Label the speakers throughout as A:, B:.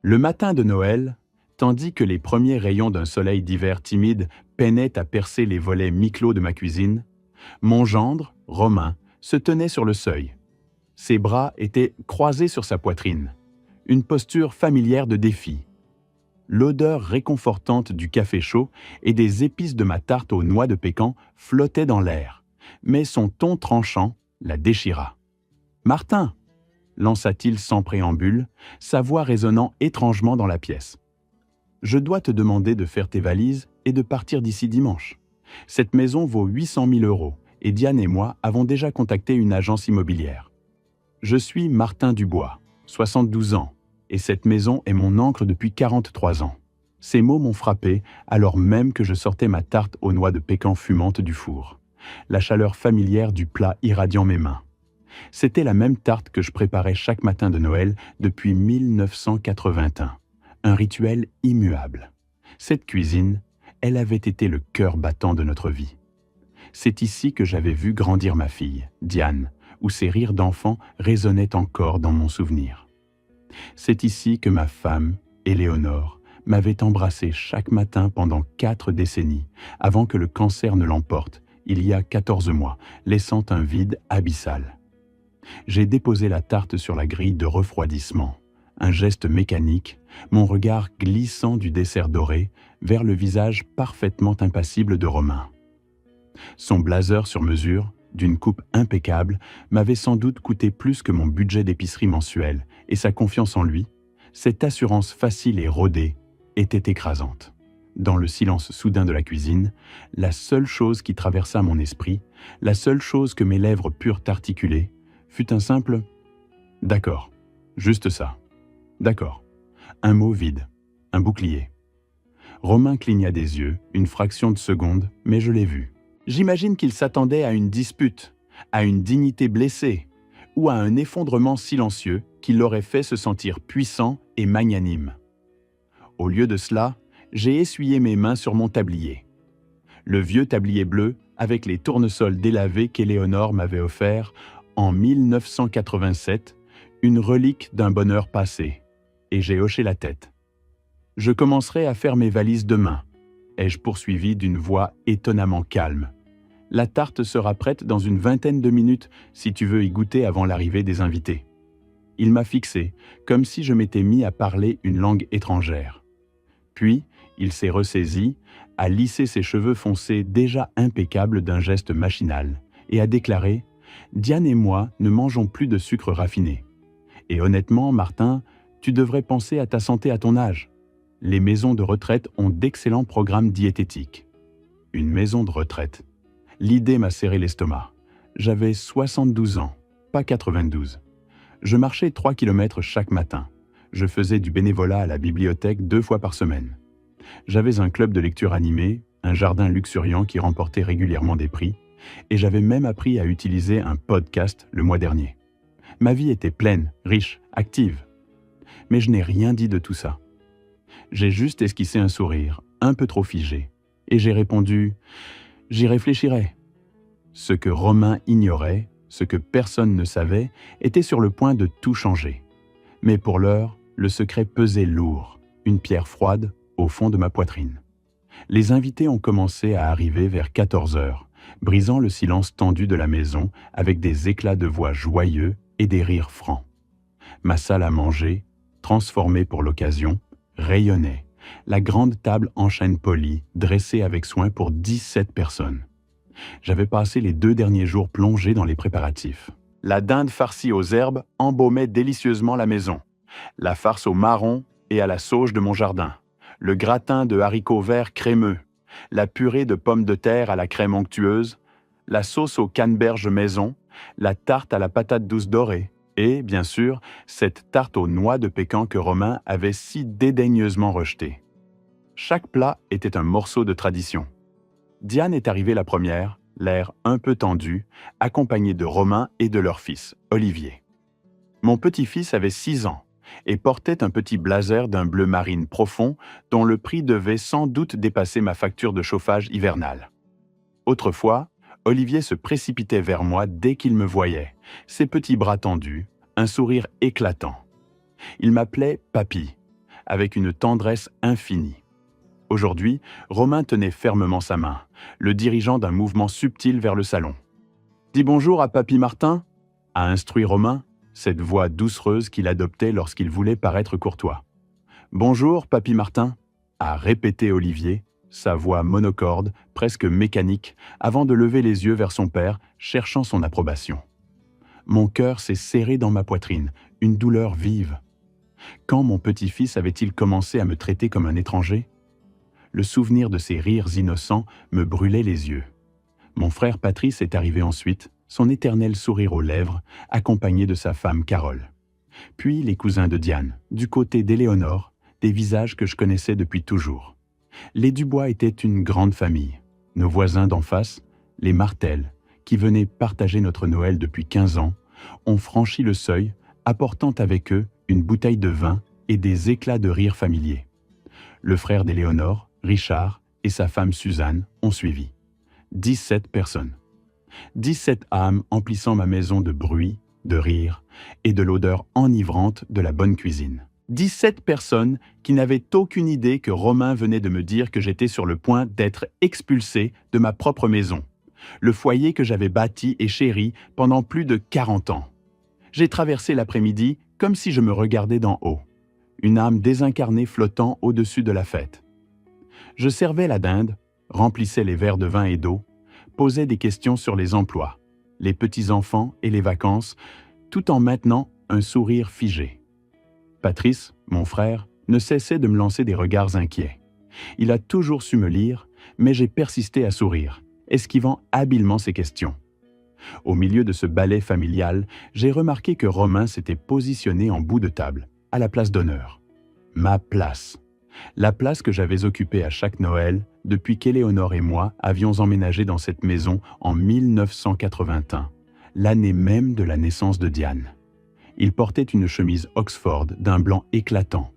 A: Le matin de Noël, tandis que les premiers rayons d'un soleil d'hiver timide peinaient à percer les volets mi-clos de ma cuisine, mon gendre, Romain, se tenait sur le seuil. Ses bras étaient croisés sur sa poitrine, une posture familière de défi. L'odeur réconfortante du café chaud et des épices de ma tarte aux noix de pécan flottait dans l'air, mais son ton tranchant la déchira. « Martin !» lança-t-il sans préambule, sa voix résonnant étrangement dans la pièce. « Je dois te demander de faire tes valises et de partir d'ici dimanche. Cette maison vaut 800 000 € et Diane et moi avons déjà contacté une agence immobilière. Je suis Martin Dubois, 72 ans, et cette maison est mon ancre depuis 43 ans. » Ces mots m'ont frappé alors même que je sortais ma tarte aux noix de pécan fumante du four, la chaleur familière du plat irradiant mes mains. C'était la même tarte que je préparais chaque matin de Noël depuis 1981, un rituel immuable. Cette cuisine, elle avait été le cœur battant de notre vie. C'est ici que j'avais vu grandir ma fille, Diane, où ses rires d'enfant résonnaient encore dans mon souvenir. C'est ici que ma femme, Éléonore, m'avait embrassé chaque matin pendant 4 décennies, avant que le cancer ne l'emporte, il y a 14 mois, laissant un vide abyssal. J'ai déposé la tarte sur la grille de refroidissement, un geste mécanique, mon regard glissant du dessert doré vers le visage parfaitement impassible de Romain. Son blazer sur mesure, d'une coupe impeccable, m'avait sans doute coûté plus que mon budget d'épicerie mensuel, et sa confiance en lui, cette assurance facile et rodée, était écrasante. Dans le silence soudain de la cuisine, la seule chose qui traversa mon esprit, la seule chose que mes lèvres purent articuler, fut un simple « d'accord, juste ça, d'accord », un mot vide, un bouclier. Romain cligna des yeux, une fraction de seconde, mais je l'ai vu. J'imagine qu'il s'attendait à une dispute, à une dignité blessée, ou à un effondrement silencieux qui l'aurait fait se sentir puissant et magnanime. Au lieu de cela, j'ai essuyé mes mains sur mon tablier. Le vieux tablier bleu avec les tournesols délavés qu'Éléonore m'avait offert en 1987, une relique d'un bonheur passé, et j'ai hoché la tête. « Je commencerai à faire mes valises demain », ai-je poursuivi d'une voix étonnamment calme. « La tarte sera prête dans une vingtaine de minutes si tu veux y goûter avant l'arrivée des invités. » Il m'a fixé, comme si je m'étais mis à parler une langue étrangère. Puis, il s'est ressaisi, a lissé ses cheveux foncés déjà impeccables d'un geste machinal, et a déclaré « Diane et moi ne mangeons plus de sucre raffiné. Et honnêtement, Martin, tu devrais penser à ta santé à ton âge. Les maisons de retraite ont d'excellents programmes diététiques. » Une maison de retraite. L'idée m'a serré l'estomac. J'avais 72 ans, pas 92. Je marchais 3 km chaque matin. Je faisais du bénévolat à la bibliothèque 2 fois par semaine. J'avais un club de lecture animé, un jardin luxuriant qui remportait régulièrement des prix, et j'avais même appris à utiliser un podcast le mois dernier. Ma vie était pleine, riche, active. Mais je n'ai rien dit de tout ça. J'ai juste esquissé un sourire, un peu trop figé, et j'ai répondu « J'y réfléchirai ». Ce que Romain ignorait, ce que personne ne savait, était sur le point de tout changer. Mais pour l'heure, le secret pesait lourd, une pierre froide au fond de ma poitrine. Les invités ont commencé à arriver vers 14 heures, brisant le silence tendu de la maison avec des éclats de voix joyeux et des rires francs. Ma salle à manger, transformée pour l'occasion, rayonnait, la grande table en chêne poli, dressée avec soin pour 17 personnes. J'avais passé les 2 derniers jours plongés dans les préparatifs. La dinde farcie aux herbes embaumait délicieusement la maison. La farce au marron et à la sauge de mon jardin. Le gratin de haricots verts crémeux. La purée de pommes de terre à la crème onctueuse. La sauce aux canneberges maison. La tarte à la patate douce dorée. Et, bien sûr, cette tarte aux noix de pécan que Romain avait si dédaigneusement rejetée. Chaque plat était un morceau de tradition. Diane est arrivée la première, l'air un peu tendu, accompagnée de Romain et de leur fils, Olivier. Mon petit-fils avait 6 ans et portait un petit blazer d'un bleu marine profond dont le prix devait sans doute dépasser ma facture de chauffage hivernale. Autrefois, Olivier se précipitait vers moi dès qu'il me voyait, ses petits bras tendus, un sourire éclatant. Il m'appelait « papy », avec une tendresse infinie. Aujourd'hui, Romain tenait fermement sa main, le dirigeant d'un mouvement subtil vers le salon. « Dis bonjour à Papy Martin » a instruit Romain, cette voix doucereuse qu'il adoptait lorsqu'il voulait paraître courtois. « Bonjour, Papy Martin » a répété Olivier, sa voix monocorde, presque mécanique, avant de lever les yeux vers son père, cherchant son approbation. Mon cœur s'est serré dans ma poitrine, une douleur vive. Quand mon petit-fils avait-il commencé à me traiter comme un étranger ? Le souvenir de ses rires innocents me brûlait les yeux. Mon frère Patrice est arrivé ensuite, son éternel sourire aux lèvres, accompagné de sa femme Carole. Puis les cousins de Diane, du côté d'Éléonore, des visages que je connaissais depuis toujours. Les Dubois étaient une grande famille. Nos voisins d'en face, les Martel, qui venaient partager notre Noël depuis 15 ans, ont franchi le seuil, apportant avec eux une bouteille de vin et des éclats de rire familiers. Le frère d'Éléonore, Richard, et sa femme Suzanne ont suivi. 17 personnes. 17 âmes emplissant ma maison de bruit, de rire et de l'odeur enivrante de la bonne cuisine. 17 personnes qui n'avaient aucune idée que Romain venait de me dire que j'étais sur le point d'être expulsé de ma propre maison, le foyer que j'avais bâti et chéri pendant plus de 40 ans. J'ai traversé l'après-midi comme si je me regardais d'en haut, une âme désincarnée flottant au-dessus de la fête. Je servais la dinde, remplissais les verres de vin et d'eau, posais des questions sur les emplois, les petits-enfants et les vacances, tout en maintenant un sourire figé. Patrice, mon frère, ne cessait de me lancer des regards inquiets. Il a toujours su me lire, mais j'ai persisté à sourire, esquivant habilement ses questions. Au milieu de ce ballet familial, j'ai remarqué que Romain s'était positionné en bout de table, à la place d'honneur. Ma place. La place que j'avais occupée à chaque Noël depuis qu'Éléonore et moi avions emménagé dans cette maison en 1981, l'année même de la naissance de Diane. Il portait une chemise Oxford d'un blanc éclatant,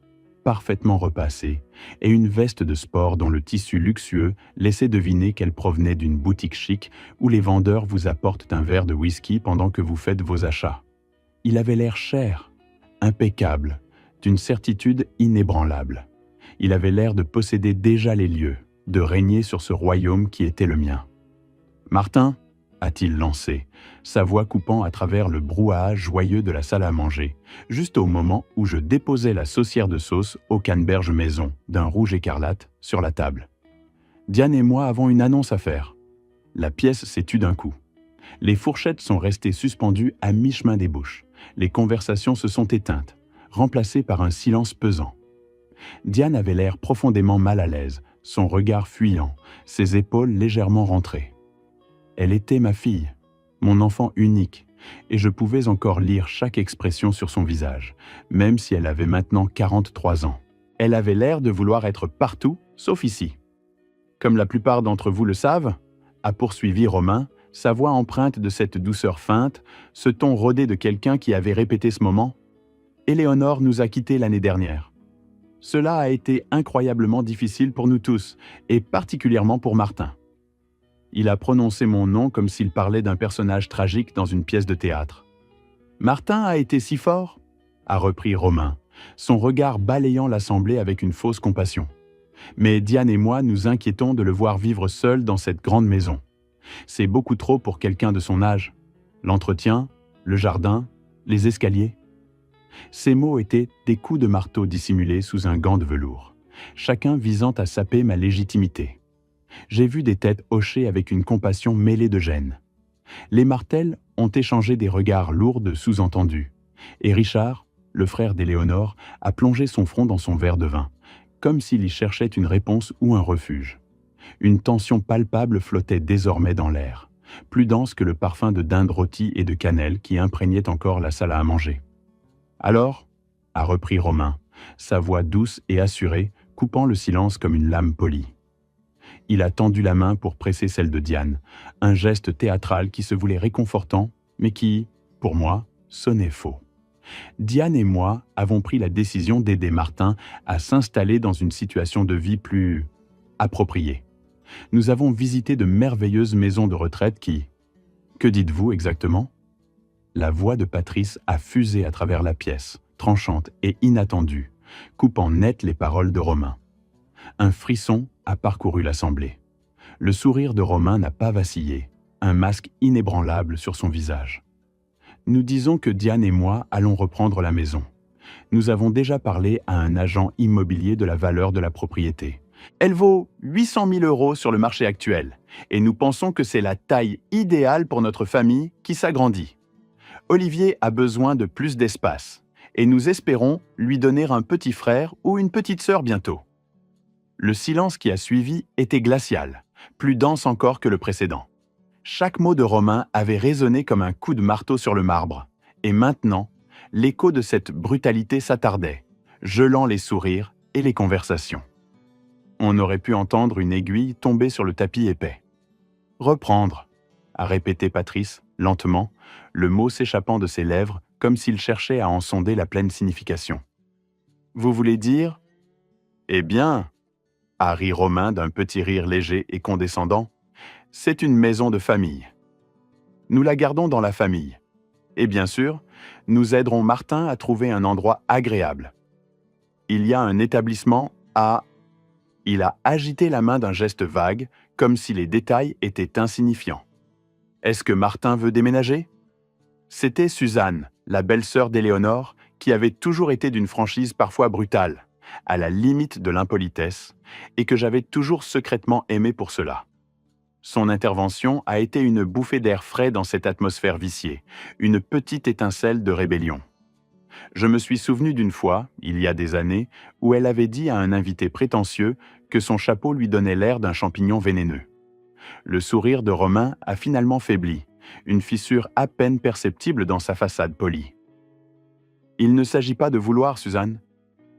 A: parfaitement repassée, et une veste de sport dont le tissu luxueux laissait deviner qu'elle provenait d'une boutique chic où les vendeurs vous apportent un verre de whisky pendant que vous faites vos achats. Il avait l'air cher, impeccable, d'une certitude inébranlable. Il avait l'air de posséder déjà les lieux, de régner sur ce royaume qui était le mien. « Martin » a-t-il lancé, sa voix coupant à travers le brouhaha joyeux de la salle à manger, juste au moment où je déposais la saucière de sauce au canneberge maison, d'un rouge écarlate, sur la table. Diane et moi avons une annonce à faire. La pièce s'est tue d'un coup. Les fourchettes sont restées suspendues à mi-chemin des bouches. Les conversations se sont éteintes, remplacées par un silence pesant. Diane avait l'air profondément mal à l'aise, son regard fuyant, ses épaules légèrement rentrées. Elle était ma fille, mon enfant unique, et je pouvais encore lire chaque expression sur son visage, même si elle avait maintenant 43 ans. Elle avait l'air de vouloir être partout, sauf ici. Comme la plupart d'entre vous le savent, a poursuivi Romain, sa voix empreinte de cette douceur feinte, ce ton rodé de quelqu'un qui avait répété ce moment, Éléonore nous a quittés l'année dernière. Cela a été incroyablement difficile pour nous tous, et particulièrement pour Martin. Il a prononcé mon nom comme s'il parlait d'un personnage tragique dans une pièce de théâtre. « Martin a été si fort ?» a repris Romain, son regard balayant l'assemblée avec une fausse compassion. Mais Diane et moi nous inquiétons de le voir vivre seul dans cette grande maison. C'est beaucoup trop pour quelqu'un de son âge. L'entretien, le jardin, les escaliers. Ces mots étaient des coups de marteau dissimulés sous un gant de velours, chacun visant à saper ma légitimité. J'ai vu des têtes hochées avec une compassion mêlée de gêne. Les Martel ont échangé des regards lourds de sous-entendus, et Richard, le frère d'Éléonore, a plongé son front dans son verre de vin, comme s'il y cherchait une réponse ou un refuge. Une tension palpable flottait désormais dans l'air, plus dense que le parfum de dinde rôtie et de cannelle qui imprégnait encore la salle à manger. « Alors » a repris Romain, sa voix douce et assurée, coupant le silence comme une lame polie. Il a tendu la main pour presser celle de Diane, un geste théâtral qui se voulait réconfortant, mais qui, pour moi, sonnait faux. Diane et moi avons pris la décision d'aider Martin à s'installer dans une situation de vie plus appropriée. Nous avons visité de merveilleuses maisons de retraite qui... Que dites-vous exactement ? La voix de Patrice a fusé à travers la pièce, tranchante et inattendue, coupant net les paroles de Romain. Un frisson a parcouru l'assemblée. Le sourire de Romain n'a pas vacillé, un masque inébranlable sur son visage. Nous disons que Diane et moi allons reprendre la maison. Nous avons déjà parlé à un agent immobilier de la valeur de la propriété. Elle vaut 800 000 € sur le marché actuel, et nous pensons que c'est la taille idéale pour notre famille qui s'agrandit. Olivier a besoin de plus d'espace, et nous espérons lui donner un petit frère ou une petite sœur bientôt. Le silence qui a suivi était glacial, plus dense encore que le précédent. Chaque mot de Romain avait résonné comme un coup de marteau sur le marbre, et maintenant, l'écho de cette brutalité s'attardait, gelant les sourires et les conversations. On aurait pu entendre une aiguille tomber sur le tapis épais. « Reprendre », a répété Patrice, lentement, le mot s'échappant de ses lèvres comme s'il cherchait à en sonder la pleine signification. « Vous voulez dire ? » « Eh bien, » a ri Romain d'un petit rire léger et condescendant, « c'est une maison de famille. Nous la gardons dans la famille. Et bien sûr, nous aiderons Martin à trouver un endroit agréable. Il y a un établissement à... » Il a agité la main d'un geste vague, comme si les détails étaient insignifiants. « Est-ce que Martin veut déménager ?» C'était Suzanne, la belle-sœur d'Éléonore, qui avait toujours été d'une franchise parfois brutale, à la limite de l'impolitesse, et que j'avais toujours secrètement aimée pour cela. Son intervention a été une bouffée d'air frais dans cette atmosphère viciée, une petite étincelle de rébellion. Je me suis souvenu d'une fois, il y a des années, où elle avait dit à un invité prétentieux que son chapeau lui donnait l'air d'un champignon vénéneux. Le sourire de Romain a finalement faibli, une fissure à peine perceptible dans sa façade polie. Il ne s'agit pas de vouloir, Suzanne.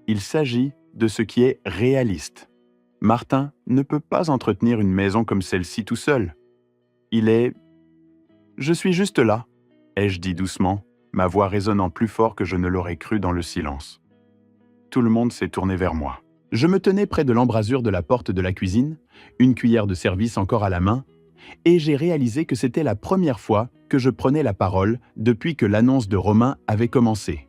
A: Il s'agit de ce qui est réaliste. Martin ne peut pas entretenir une maison comme celle-ci tout seul. Il est... Je suis juste là, ai-je dit doucement, ma voix résonnant plus fort que je ne l'aurais cru dans le silence. Tout le monde s'est tourné vers moi. Je me tenais près de l'embrasure de la porte de la cuisine, une cuillère de service encore à la main, et j'ai réalisé que c'était la première fois que je prenais la parole depuis que l'annonce de Romain avait commencé.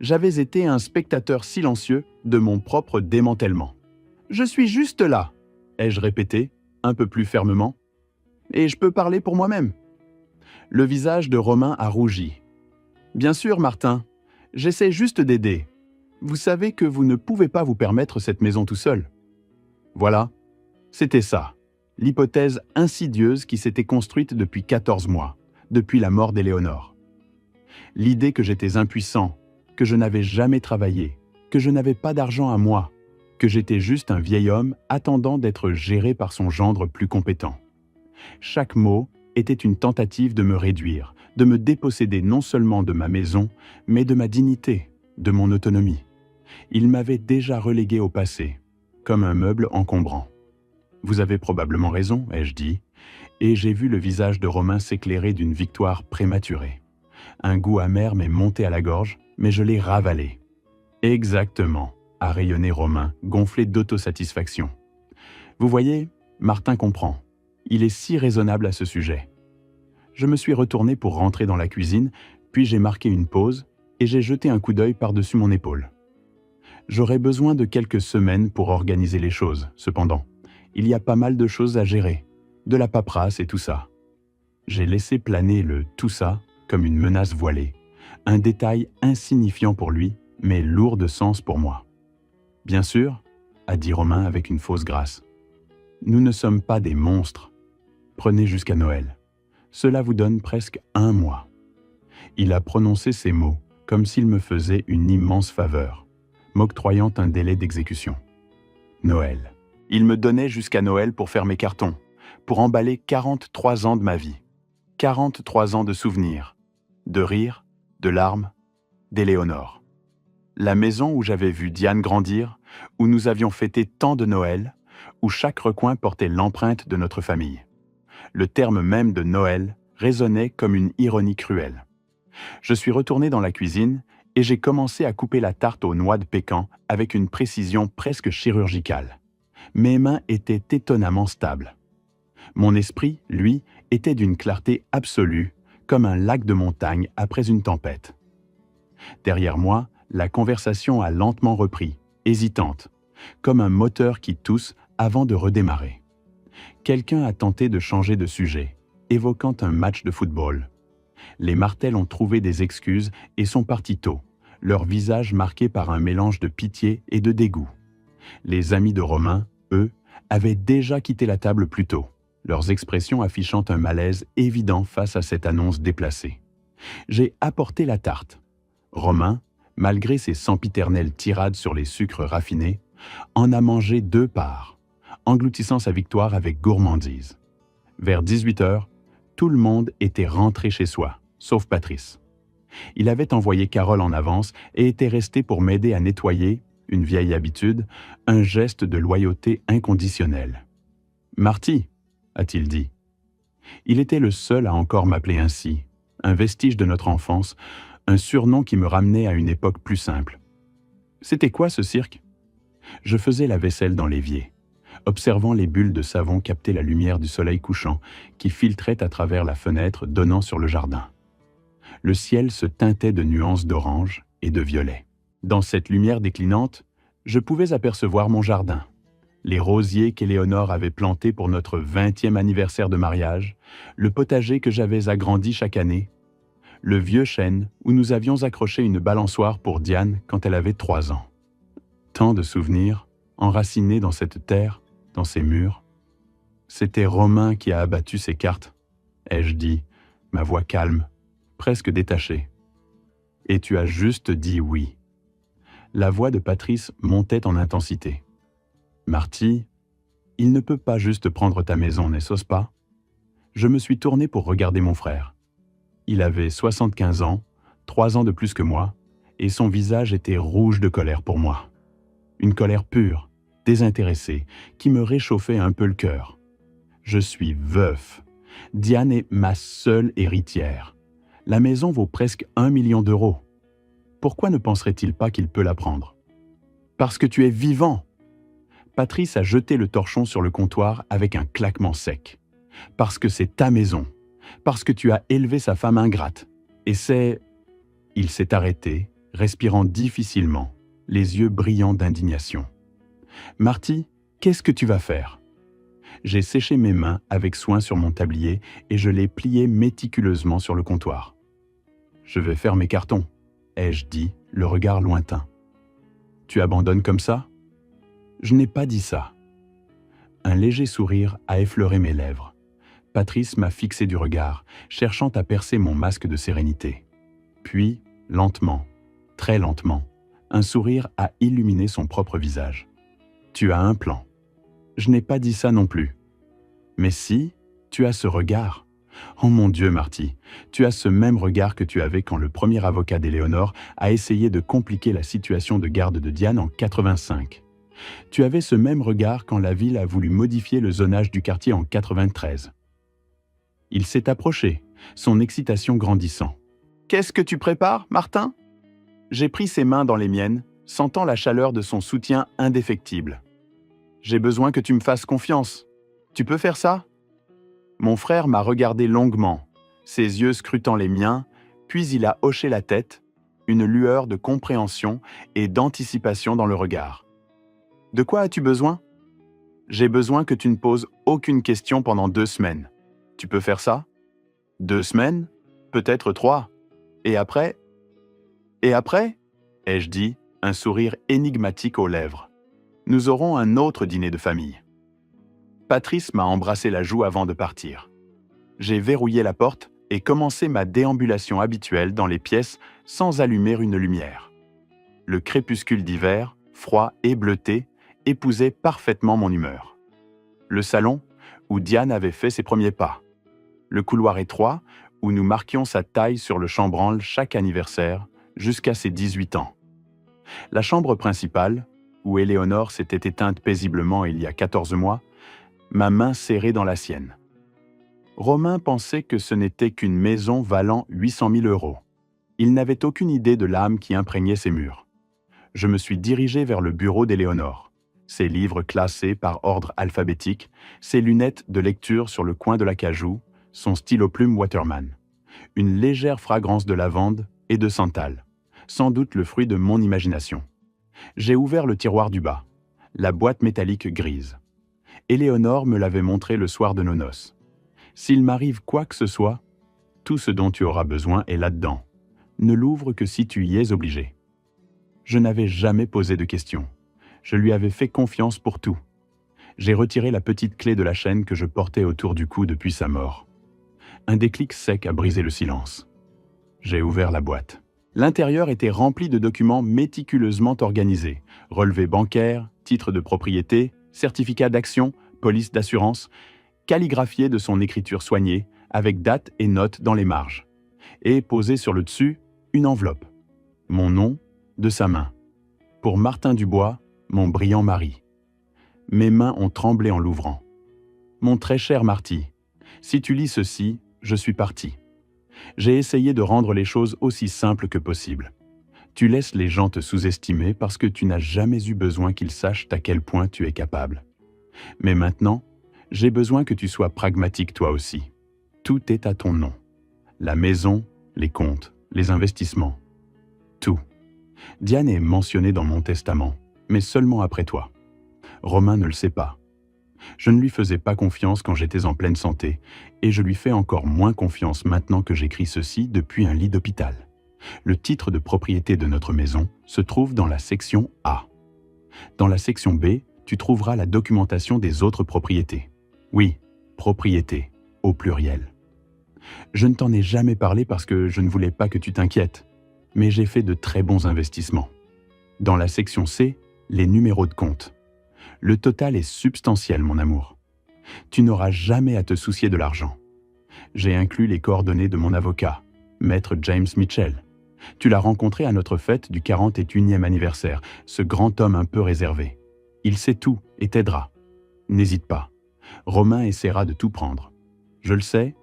A: J'avais été un spectateur silencieux de mon propre démantèlement. « Je suis juste là », ai-je répété, un peu plus fermement, « et je peux parler pour moi-même. » Le visage de Romain a rougi. « Bien sûr, Martin, j'essaie juste d'aider. Vous savez que vous ne pouvez pas vous permettre cette maison tout seul. » Voilà, c'était ça, l'hypothèse insidieuse qui s'était construite depuis 14 mois, depuis la mort d'Éléonore. L'idée que j'étais impuissant, que je n'avais jamais travaillé, que je n'avais pas d'argent à moi, que j'étais juste un vieil homme attendant d'être géré par son gendre plus compétent. Chaque mot était une tentative de me réduire, de me déposséder non seulement de ma maison, mais de ma dignité, de mon autonomie. Il m'avait déjà relégué au passé, comme un meuble encombrant. « Vous avez probablement raison, ai-je dit, et j'ai vu le visage de Romain s'éclairer d'une victoire prématurée. Un goût amer m'est monté à la gorge, mais je l'ai ravalé. « Exactement », a rayonné Romain, gonflé d'autosatisfaction. « Vous voyez, Martin comprend. Il est si raisonnable à ce sujet. » Je me suis retourné pour rentrer dans la cuisine, puis j'ai marqué une pause et j'ai jeté un coup d'œil par-dessus mon épaule. J'aurais besoin de quelques semaines pour organiser les choses, cependant. Il y a pas mal de choses à gérer, de la paperasse et tout ça. J'ai laissé planer le « tout ça » comme une menace voilée, un détail insignifiant pour lui, mais lourd de sens pour moi. « Bien sûr, » a dit Romain avec une fausse grâce. « Nous ne sommes pas des monstres. Prenez jusqu'à Noël. Cela vous donne presque 1 mois. » Il a prononcé ces mots comme s'il me faisait une immense faveur, m'octroyant un délai d'exécution. Noël. Il me donnait jusqu'à Noël pour faire mes cartons, pour emballer 43 ans de ma vie. 43 ans de souvenirs, de rires, de larmes, d'Éléonore. La maison où j'avais vu Diane grandir, où nous avions fêté tant de Noël, où chaque recoin portait l'empreinte de notre famille. Le terme même de Noël résonnait comme une ironie cruelle. Je suis retourné dans la cuisine et j'ai commencé à couper la tarte aux noix de pécan avec une précision presque chirurgicale. Mes mains étaient étonnamment stables. Mon esprit, lui, était d'une clarté absolue, comme un lac de montagne après une tempête. Derrière moi, La conversation a lentement repris, hésitante, comme un moteur qui tousse avant de redémarrer. Quelqu'un a tenté de changer de sujet, évoquant un match de football. Les Martel ont trouvé des excuses et sont partis tôt, leur visage marqué par un mélange de pitié et de dégoût. Les amis de Romain, eux, avaient déjà quitté la table plus tôt, leurs expressions affichant un malaise évident face à cette annonce déplacée. J'ai apporté la tarte. Romain, malgré ses sempiternelles tirades sur les sucres raffinés, en a mangé 2 parts, engloutissant sa victoire avec gourmandise. Vers 18h, tout le monde était rentré chez soi, sauf Patrice. Il avait envoyé Carole en avance et était resté pour m'aider à nettoyer, une vieille habitude, un geste de loyauté inconditionnelle. « Marty », a-t-il dit. Il était le seul à encore m'appeler ainsi, un vestige de notre enfance, un surnom qui me ramenait à une époque plus simple. C'était quoi ce cirque? Je faisais la vaisselle dans l'évier, observant les bulles de savon capter la lumière du soleil couchant qui filtrait à travers la fenêtre donnant sur le jardin. Le ciel se teintait de nuances d'orange et de violet. Dans cette lumière déclinante, je pouvais apercevoir mon jardin, les rosiers qu'Éléonore avait plantés pour notre 20e anniversaire de mariage, le potager que j'avais agrandi chaque année, le vieux chêne où nous avions accroché une balançoire pour Diane quand elle avait 3 ans. Tant de souvenirs, enracinés dans cette terre, dans ces murs. C'était Romain qui a abattu ces cartes, ai-je dit, ma voix calme, presque détachée. Et tu as juste dit oui. La voix de Patrice montait en intensité. Marty, il ne peut pas juste prendre ta maison, n'est-ce pas? Je me suis tourné pour regarder mon frère. Il avait 75 ans, 3 ans de plus que moi, et son visage était rouge de colère pour moi. Une colère pure, désintéressée, qui me réchauffait un peu le cœur. Je suis veuf. Diane est ma seule héritière. La maison vaut presque 1 million d'euros. Pourquoi ne penserait-il pas qu'il peut la prendre? Parce que tu es vivant. Patrice a jeté le torchon sur le comptoir avec un claquement sec. Parce que c'est ta maison. Parce que tu as élevé sa femme ingrate. Et c'est... Il s'est arrêté, respirant difficilement, les yeux brillants d'indignation. Marty, qu'est-ce que tu vas faire? J'ai séché mes mains avec soin sur mon tablier et je les pliais méticuleusement sur le comptoir. Je vais faire mes cartons, ai-je dit, le regard lointain. Tu abandonnes comme ça? Je n'ai pas dit ça. Un léger sourire a effleuré mes lèvres. Patrice m'a fixé du regard, cherchant à percer mon masque de sérénité. Puis, lentement, très lentement, un sourire a illuminé son propre visage. Tu as un plan. Je n'ai pas dit ça non plus. Mais si, tu as ce regard. Oh mon Dieu, Marty, tu as ce même regard que tu avais quand le premier avocat d'Éléonore a essayé de compliquer la situation de garde de Diane en 85. Tu avais ce même regard quand la ville a voulu modifier le zonage du quartier en 93. Il s'est approché, son excitation grandissant. « Qu'est-ce que tu prépares, Martin ?» J'ai pris ses mains dans les miennes, sentant la chaleur de son soutien indéfectible. « J'ai besoin que tu me fasses confiance. Tu peux faire ça ?» Mon frère m'a regardé longuement, ses yeux scrutant les miens, puis il a hoché la tête, une lueur de compréhension et d'anticipation dans le regard. « De quoi as-tu besoin ?»« J'ai besoin que tu ne poses aucune question pendant 2 semaines. Tu peux faire ça ? 2 semaines ? Peut-être 3. Et après ? Et après ? ai-je dit, un sourire énigmatique aux lèvres. Nous aurons un autre dîner de famille. Patrice m'a embrassé la joue avant de partir. J'ai verrouillé la porte et commencé ma déambulation habituelle dans les pièces sans allumer une lumière. Le crépuscule d'hiver, froid et bleuté, épousait parfaitement mon humeur. Le salon, où Diane avait fait ses premiers pas. Le couloir étroit, où nous marquions sa taille sur le chambranle chaque anniversaire, jusqu'à ses 18 ans. La chambre principale, où Éléonore s'était éteinte paisiblement il y a 14 mois, ma main serrée dans la sienne. Romain pensait que ce n'était qu'une maison valant 800 000 euros. Il n'avait aucune idée de l'âme qui imprégnait ses murs. Je me suis dirigé vers le bureau d'Éléonore, ses livres classés par ordre alphabétique, ses lunettes de lecture sur le coin de l'acajou, son stylo plume Waterman, une légère fragrance de lavande et de santal, sans doute le fruit de mon imagination. J'ai ouvert le tiroir du bas, la boîte métallique grise. Éléonore me l'avait montrée le soir de nos noces. S'il m'arrive quoi que ce soit, tout ce dont tu auras besoin est là-dedans. Ne l'ouvre que si tu y es obligé. Je n'avais jamais posé de questions. Je lui avais fait confiance pour tout. J'ai retiré la petite clé de la chaîne que je portais autour du cou depuis sa mort. Un déclic sec a brisé le silence. J'ai ouvert la boîte. L'intérieur était rempli de documents méticuleusement organisés. Relevés bancaires, titres de propriété, certificats d'action, police d'assurance, calligraphiés de son écriture soignée, avec date et notes dans les marges. Et posé sur le dessus, une enveloppe. Mon nom, de sa main. Pour Martin Dubois, mon brillant mari. Mes mains ont tremblé en l'ouvrant. Mon très cher Marty, si tu lis ceci, je suis parti. J'ai essayé de rendre les choses aussi simples que possible. Tu laisses les gens te sous-estimer parce que tu n'as jamais eu besoin qu'ils sachent à quel point tu es capable. Mais maintenant, j'ai besoin que tu sois pragmatique toi aussi. Tout est à ton nom. La maison, les comptes, les investissements. Tout. Diane est mentionnée dans mon testament, mais seulement après toi. Romain ne le sait pas. Je ne lui faisais pas confiance quand j'étais en pleine santé, et je lui fais encore moins confiance maintenant que j'écris ceci depuis un lit d'hôpital. Le titre de propriété de notre maison se trouve dans la section A. Dans la section B, tu trouveras la documentation des autres propriétés. Oui, propriété, au pluriel. Je ne t'en ai jamais parlé parce que je ne voulais pas que tu t'inquiètes, mais j'ai fait de très bons investissements. Dans la section C, les numéros de compte. Le total est substantiel, mon amour. Tu n'auras jamais à te soucier de l'argent. J'ai inclus les coordonnées de mon avocat, Maître James Mitchell. Tu l'as rencontré à notre fête du 41e anniversaire, ce grand homme un peu réservé. Il sait tout et t'aidera. N'hésite pas. Romain essaiera de tout prendre. Je le sais,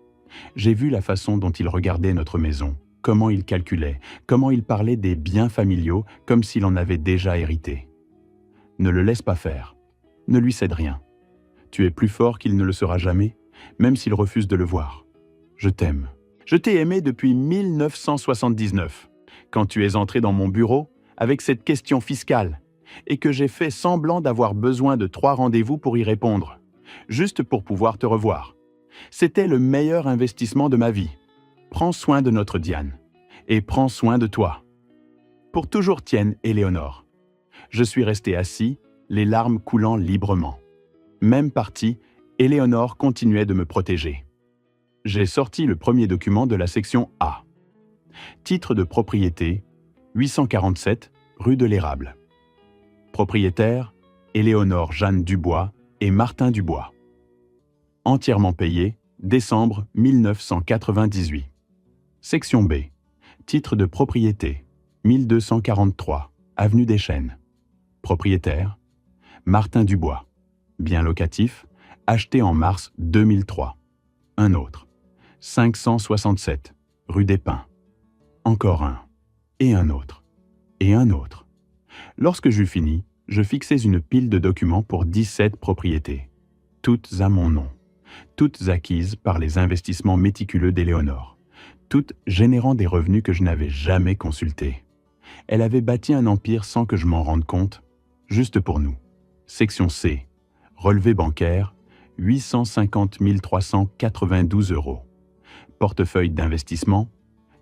A: j'ai vu la façon dont il regardait notre maison, comment il calculait, comment il parlait des biens familiaux comme s'il en avait déjà hérité. Ne le laisse pas faire. Ne lui cède rien. Tu es plus fort qu'il ne le sera jamais, même s'il refuse de le voir. Je t'aime. Je t'ai aimé depuis 1979, quand tu es entré dans mon bureau avec cette question fiscale, et que j'ai fait semblant d'avoir besoin de 3 rendez-vous pour y répondre, juste pour pouvoir te revoir. C'était le meilleur investissement de ma vie. Prends soin de notre Diane, et prends soin de toi. Pour toujours tienne, Éléonore. Je suis resté assis, les larmes coulant librement. Même partie, Éléonore continuait de me protéger. J'ai sorti le premier document de la section A. Titre de propriété, 847, rue de l'Érable. Propriétaire, Éléonore Jeanne Dubois et Martin Dubois. Entièrement payé, décembre 1998. Section B. Titre de propriété, 1243, avenue des Chênes. Propriétaire, Martin Dubois. Bien locatif, acheté en mars 2003. Un autre, 567, rue des Pins. Encore un, et un autre, et un autre. Lorsque j'eus fini, je fixais une pile de documents pour 17 propriétés, toutes à mon nom, toutes acquises par les investissements méticuleux d'Éléonore, toutes générant des revenus que je n'avais jamais consultés. Elle avait bâti un empire sans que je m'en rende compte, juste pour nous. Section C. Relevé bancaire, 850 392 €. Portefeuille d'investissement,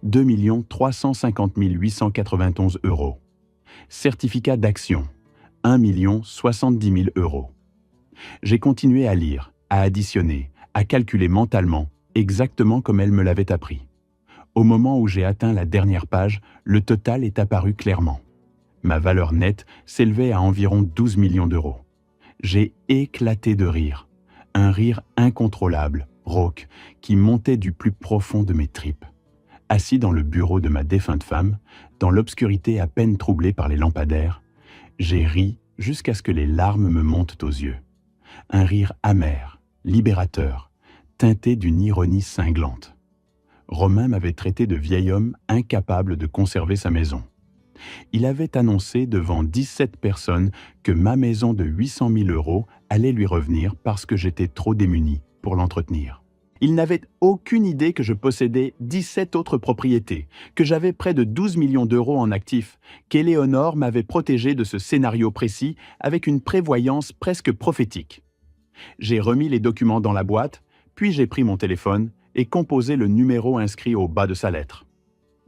A: 2 350 891 €. Certificat d'action, 1 070 000 €. J'ai continué à lire, à additionner, à calculer mentalement, exactement comme elle me l'avait appris. Au moment où j'ai atteint la dernière page, le total est apparu clairement. Ma valeur nette s'élevait à environ 12 millions d'euros. J'ai éclaté de rire. Un rire incontrôlable, rauque, qui montait du plus profond de mes tripes. Assis dans le bureau de ma défunte femme, dans l'obscurité à peine troublée par les lampadaires, j'ai ri jusqu'à ce que les larmes me montent aux yeux. Un rire amer, libérateur, teinté d'une ironie cinglante. Romain m'avait traité de vieil homme incapable de conserver sa maison. Il avait annoncé devant 17 personnes que ma maison de 800 000 € allait lui revenir parce que j'étais trop démuni pour l'entretenir. Il n'avait aucune idée que je possédais 17 autres propriétés, que j'avais près de 12 millions d'euros en actifs, qu'Éléonore m'avait protégé de ce scénario précis avec une prévoyance presque prophétique. J'ai remis les documents dans la boîte, puis j'ai pris mon téléphone et composé le numéro inscrit au bas de sa lettre.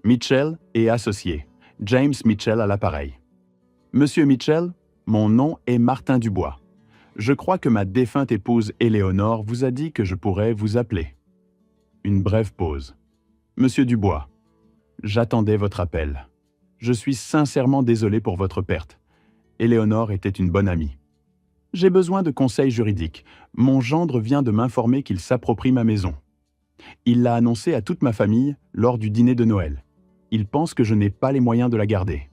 A: Mitchell et associé, James Mitchell à l'appareil. Monsieur Mitchell, mon nom est Martin Dubois. Je crois que ma défunte épouse Éléonore vous a dit que je pourrais vous appeler. Une brève pause. Monsieur Dubois, j'attendais votre appel. Je suis sincèrement désolé pour votre perte. Éléonore était une bonne amie. J'ai besoin de conseils juridiques. Mon gendre vient de m'informer qu'il s'approprie ma maison. Il l'a annoncé à toute ma famille lors du dîner de Noël. Il pense que je n'ai pas les moyens de la garder.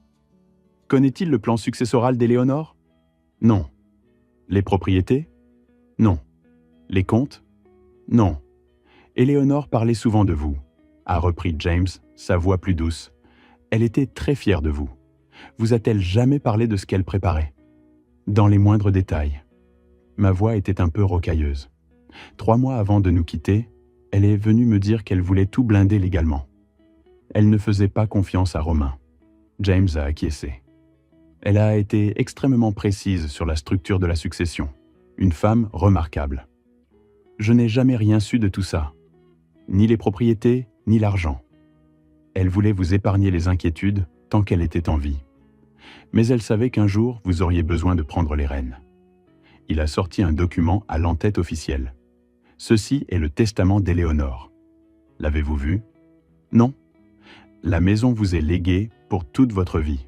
A: Connaît-il le plan successoral d'Éléonore? Non. Les propriétés? Non. Les comptes? Non. Éléonore parlait souvent de vous, a repris James, sa voix plus douce. Elle était très fière de vous. Vous a-t-elle jamais parlé de ce qu'elle préparait? Dans les moindres détails. Ma voix était un peu rocailleuse. 3 mois avant de nous quitter, elle est venue me dire qu'elle voulait tout blinder légalement. Elle ne faisait pas confiance à Romain. James a acquiescé. Elle a été extrêmement précise sur la structure de la succession. Une femme remarquable. Je n'ai jamais rien su de tout ça. Ni les propriétés, ni l'argent. Elle voulait vous épargner les inquiétudes tant qu'elle était en vie. Mais elle savait qu'un jour, vous auriez besoin de prendre les rênes. Il a sorti un document à l'entête officielle. Ceci est le testament d'Éléonore. L'avez-vous vu? Non. La maison vous est léguée pour toute votre vie.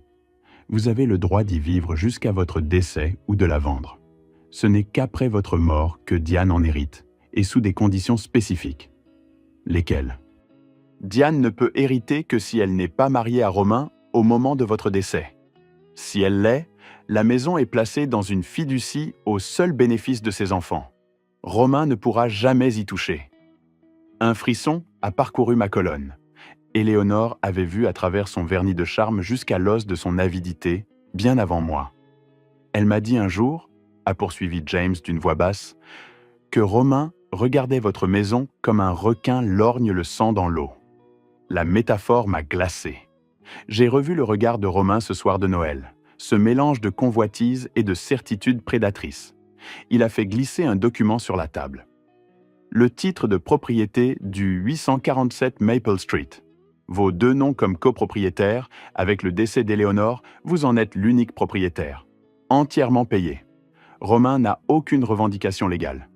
A: Vous avez le droit d'y vivre jusqu'à votre décès ou de la vendre. Ce n'est qu'après votre mort que Diane en hérite, et sous des conditions spécifiques. Lesquelles? Diane ne peut hériter que si elle n'est pas mariée à Romain au moment de votre décès. Si elle l'est, la maison est placée dans une fiducie au seul bénéfice de ses enfants. Romain ne pourra jamais y toucher. Un frisson a parcouru ma colonne. Éléonore avait vu à travers son vernis de charme jusqu'à l'os de son avidité, bien avant moi. Elle m'a dit un jour, a poursuivi James d'une voix basse, que Romain regardait votre maison comme un requin lorgne le sang dans l'eau. La métaphore m'a glacé. J'ai revu le regard de Romain ce soir de Noël, ce mélange de convoitise et de certitude prédatrice. Il a fait glisser un document sur la table. Le titre de propriété du 847 Maple Street. Vos 2 noms comme copropriétaires, avec le décès d'Éléonore, vous en êtes l'unique propriétaire. Entièrement payé. Romain n'a aucune revendication légale.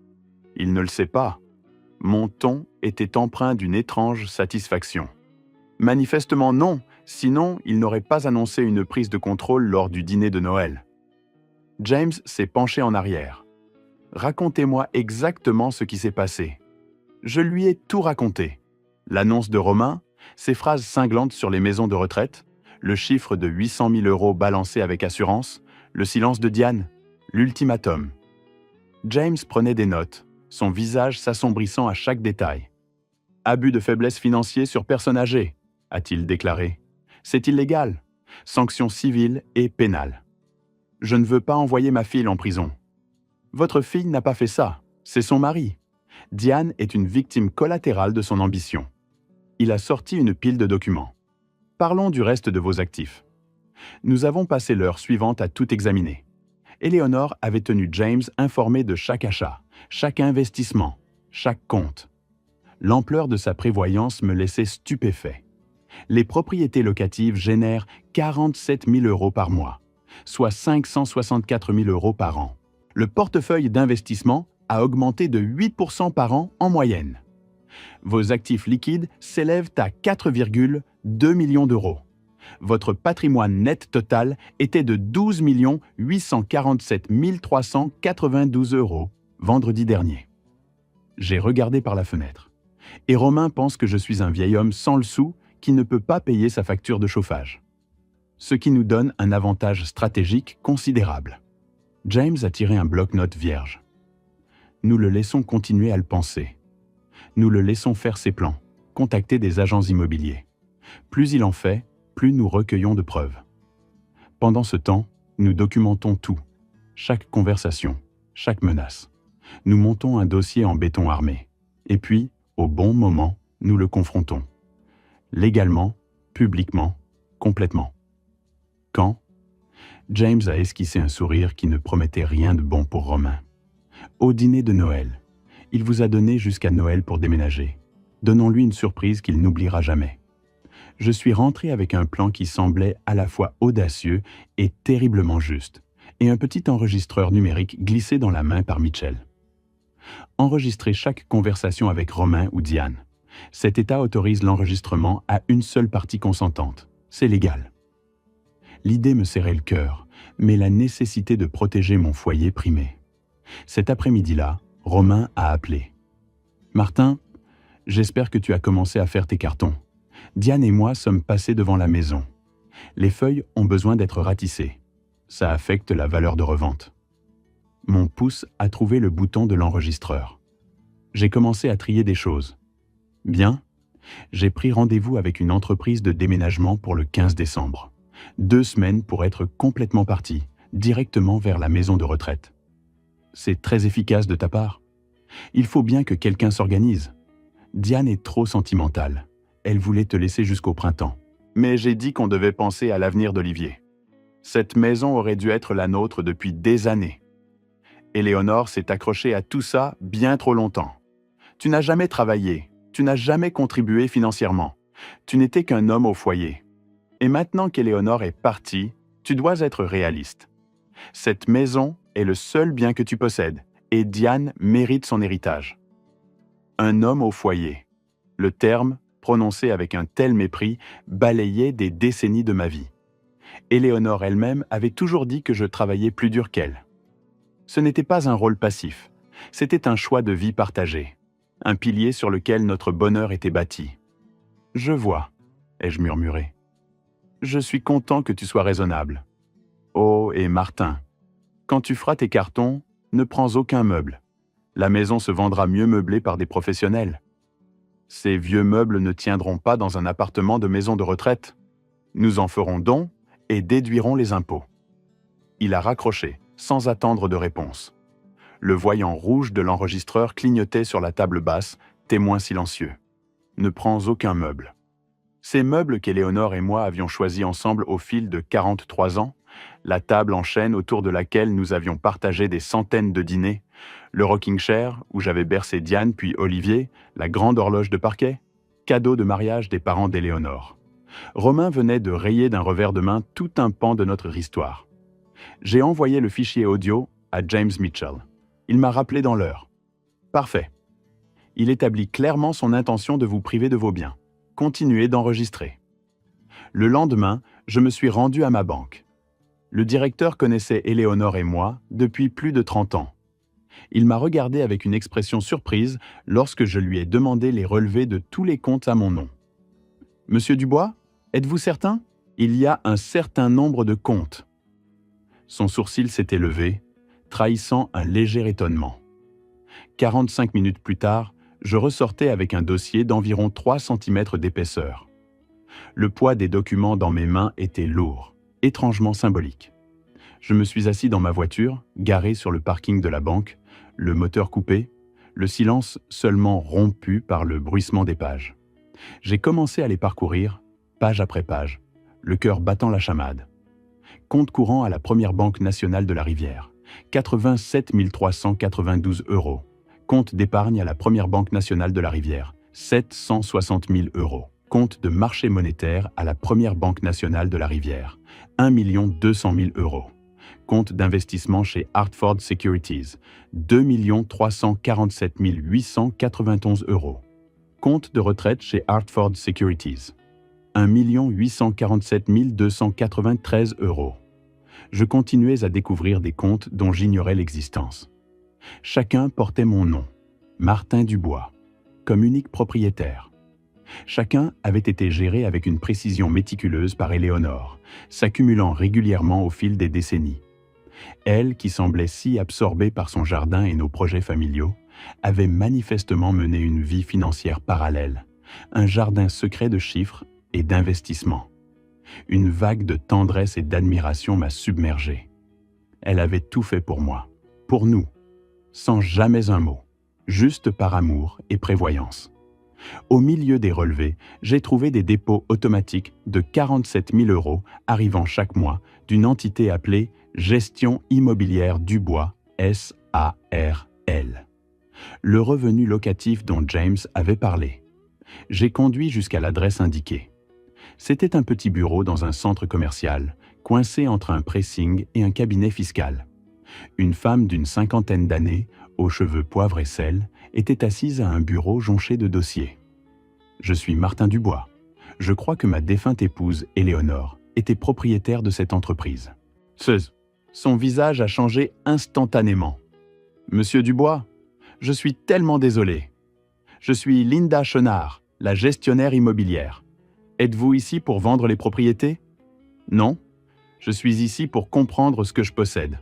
A: Il ne le sait pas. Mon ton était empreint d'une étrange satisfaction. Manifestement non, sinon il n'aurait pas annoncé une prise de contrôle lors du dîner de Noël. James s'est penché en arrière. Racontez-moi exactement ce qui s'est passé. Je lui ai tout raconté. L'annonce de Romain, ses phrases cinglantes sur les maisons de retraite, le chiffre de 800 000 € balancé avec assurance, le silence de Diane, l'ultimatum. James prenait des notes, son visage s'assombrissant à chaque détail. « Abus de faiblesse financier sur personne âgée », a-t-il déclaré. « C'est illégal. Sanctions civiles et pénales. Je ne veux pas envoyer ma fille en prison. » Votre fille n'a pas fait ça, c'est son mari. Diane est une victime collatérale de son ambition. Il a sorti une pile de documents. Parlons du reste de vos actifs. Nous avons passé l'heure suivante à tout examiner. Éléonore avait tenu James informé de chaque achat, chaque investissement, chaque compte. L'ampleur de sa prévoyance me laissait stupéfait. Les propriétés locatives génèrent 47 000 € par mois, soit 564 000 € par an. Le portefeuille d'investissement a augmenté de 8% par an en moyenne. Vos actifs liquides s'élèvent à 4,2 millions d'euros. Votre patrimoine net total était de 12 847 392 € vendredi dernier. J'ai regardé par la fenêtre. Et Romain pense que je suis un vieil homme sans le sou qui ne peut pas payer sa facture de chauffage. Ce qui nous donne un avantage stratégique considérable. James a tiré un bloc-notes vierge. Nous le laissons continuer à le penser. Nous le laissons faire ses plans, contacter des agents immobiliers. Plus il en fait, plus nous recueillons de preuves. Pendant ce temps, nous documentons tout, chaque conversation, chaque menace. Nous montons un dossier en béton armé. Et puis, au bon moment, nous le confrontons. Légalement, publiquement, complètement. Quand? James a esquissé un sourire qui ne promettait rien de bon pour Romain. Au dîner de Noël, il vous a donné jusqu'à Noël pour déménager. Donnons-lui une surprise qu'il n'oubliera jamais. Je suis rentré avec un plan qui semblait à la fois audacieux et terriblement juste, et un petit enregistreur numérique glissé dans la main par Mitchell. Enregistrez chaque conversation avec Romain ou Diane. Cet état autorise l'enregistrement à une seule partie consentante. C'est légal. L'idée me serrait le cœur, mais la nécessité de protéger mon foyer primait. Cet après-midi-là, Romain a appelé. « Martin, j'espère que tu as commencé à faire tes cartons. Diane et moi sommes passés devant la maison. Les feuilles ont besoin d'être ratissées. Ça affecte la valeur de revente. » Mon pouce a trouvé le bouton de l'enregistreur. J'ai commencé à trier des choses. Bien, j'ai pris rendez-vous avec une entreprise de déménagement pour le 15 décembre. 2 semaines pour être complètement parti, directement vers la maison de retraite. C'est très efficace de ta part. Il faut bien que quelqu'un s'organise. Diane est trop sentimentale. Elle voulait te laisser jusqu'au printemps. Mais j'ai dit qu'on devait penser à l'avenir d'Olivier. Cette maison aurait dû être la nôtre depuis des années. Éléonore s'est accrochée à tout ça bien trop longtemps. Tu n'as jamais travaillé, tu n'as jamais contribué financièrement. Tu n'étais qu'un homme au foyer. Et maintenant qu'Éléonore est partie, tu dois être réaliste. Cette maison est le seul bien que tu possèdes, et Diane mérite son héritage. Un homme au foyer. Le terme, prononcé avec un tel mépris, balayait des décennies de ma vie. Éléonore elle-même avait toujours dit que je travaillais plus dur qu'elle. Ce n'était pas un rôle passif, c'était un choix de vie partagé, un pilier sur lequel notre bonheur était bâti. « Je vois », ai-je murmuré. « Je suis content que tu sois raisonnable. Oh, et Martin, quand tu feras tes cartons, ne prends aucun meuble. La maison se vendra mieux meublée par des professionnels. Ces vieux meubles ne tiendront pas dans un appartement de maison de retraite. Nous en ferons don et déduirons les impôts. » Il a raccroché, sans attendre de réponse. Le voyant rouge de l'enregistreur clignotait sur la table basse, témoin silencieux. Ne prends aucun meuble. Ces meubles qu'Éléonore et moi avions choisis ensemble au fil de 43 ans, la table en chêne autour de laquelle nous avions partagé des centaines de dîners, le rocking chair où j'avais bercé Diane puis Olivier, la grande horloge de parquet, cadeau de mariage des parents d'Éléonore. Romain venait de rayer d'un revers de main tout un pan de notre histoire. J'ai envoyé le fichier audio à James Mitchell. Il m'a rappelé dans l'heure. Parfait. Il établit clairement son intention de vous priver de vos biens. Continuez d'enregistrer. Le lendemain, je me suis rendu à ma banque. Le directeur connaissait Éléonore et moi depuis plus de 30 ans. Il m'a regardé avec une expression surprise lorsque je lui ai demandé les relevés de tous les comptes à mon nom. « Monsieur Dubois, êtes-vous certain ? Il y a un certain nombre de comptes. » Son sourcil s'était levé, trahissant un léger étonnement. 45 minutes plus tard, je ressortais avec un dossier d'environ 3 cm d'épaisseur. Le poids des documents dans mes mains était lourd, étrangement symbolique. Je me suis assis dans ma voiture, garée sur le parking de la banque, le moteur coupé, le silence seulement rompu par le bruissement des pages. J'ai commencé à les parcourir, page après page, le cœur battant la chamade. Compte courant à la Première Banque nationale de la Rivière, 87 392 €. Compte d'épargne à la Première Banque nationale de la Rivière, 760 000 €. Compte de marché monétaire à la Première Banque nationale de la Rivière, 1 200 000 €. Compte d'investissement chez Hartford Securities, 2 347 891 €. Compte de retraite chez Hartford Securities, 1 847 293 €. Je continuais à découvrir des comptes dont j'ignorais l'existence. Chacun portait mon nom, Martin Dubois, comme unique propriétaire. Chacun avait été géré avec une précision méticuleuse par Éléonore, s'accumulant régulièrement au fil des décennies. Elle, qui semblait si absorbée par son jardin et nos projets familiaux, avait manifestement mené une vie financière parallèle, un jardin secret de chiffres et d'investissements. Une vague de tendresse et d'admiration m'a submergé. Elle avait tout fait pour moi, pour nous, sans jamais un mot, juste par amour et prévoyance. Au milieu des relevés, j'ai trouvé des dépôts automatiques de 47 000 € arrivant chaque mois d'une entité appelée Gestion immobilière Dubois, SARL. Le revenu locatif dont James avait parlé. J'ai conduit jusqu'à l'adresse indiquée. C'était un petit bureau dans un centre commercial, coincé entre un pressing et un cabinet fiscal. Une femme d'une cinquantaine d'années, aux cheveux poivre et sel, était assise à un bureau jonché de dossiers. Je suis Martin Dubois. Je crois que ma défunte épouse, Éléonore, était propriétaire de cette entreprise. Son visage a changé instantanément. Monsieur Dubois, je suis tellement désolé. Je suis Linda Chenard, la gestionnaire immobilière. Êtes-vous ici pour vendre les propriétés? Non, je suis ici pour comprendre ce que je possède.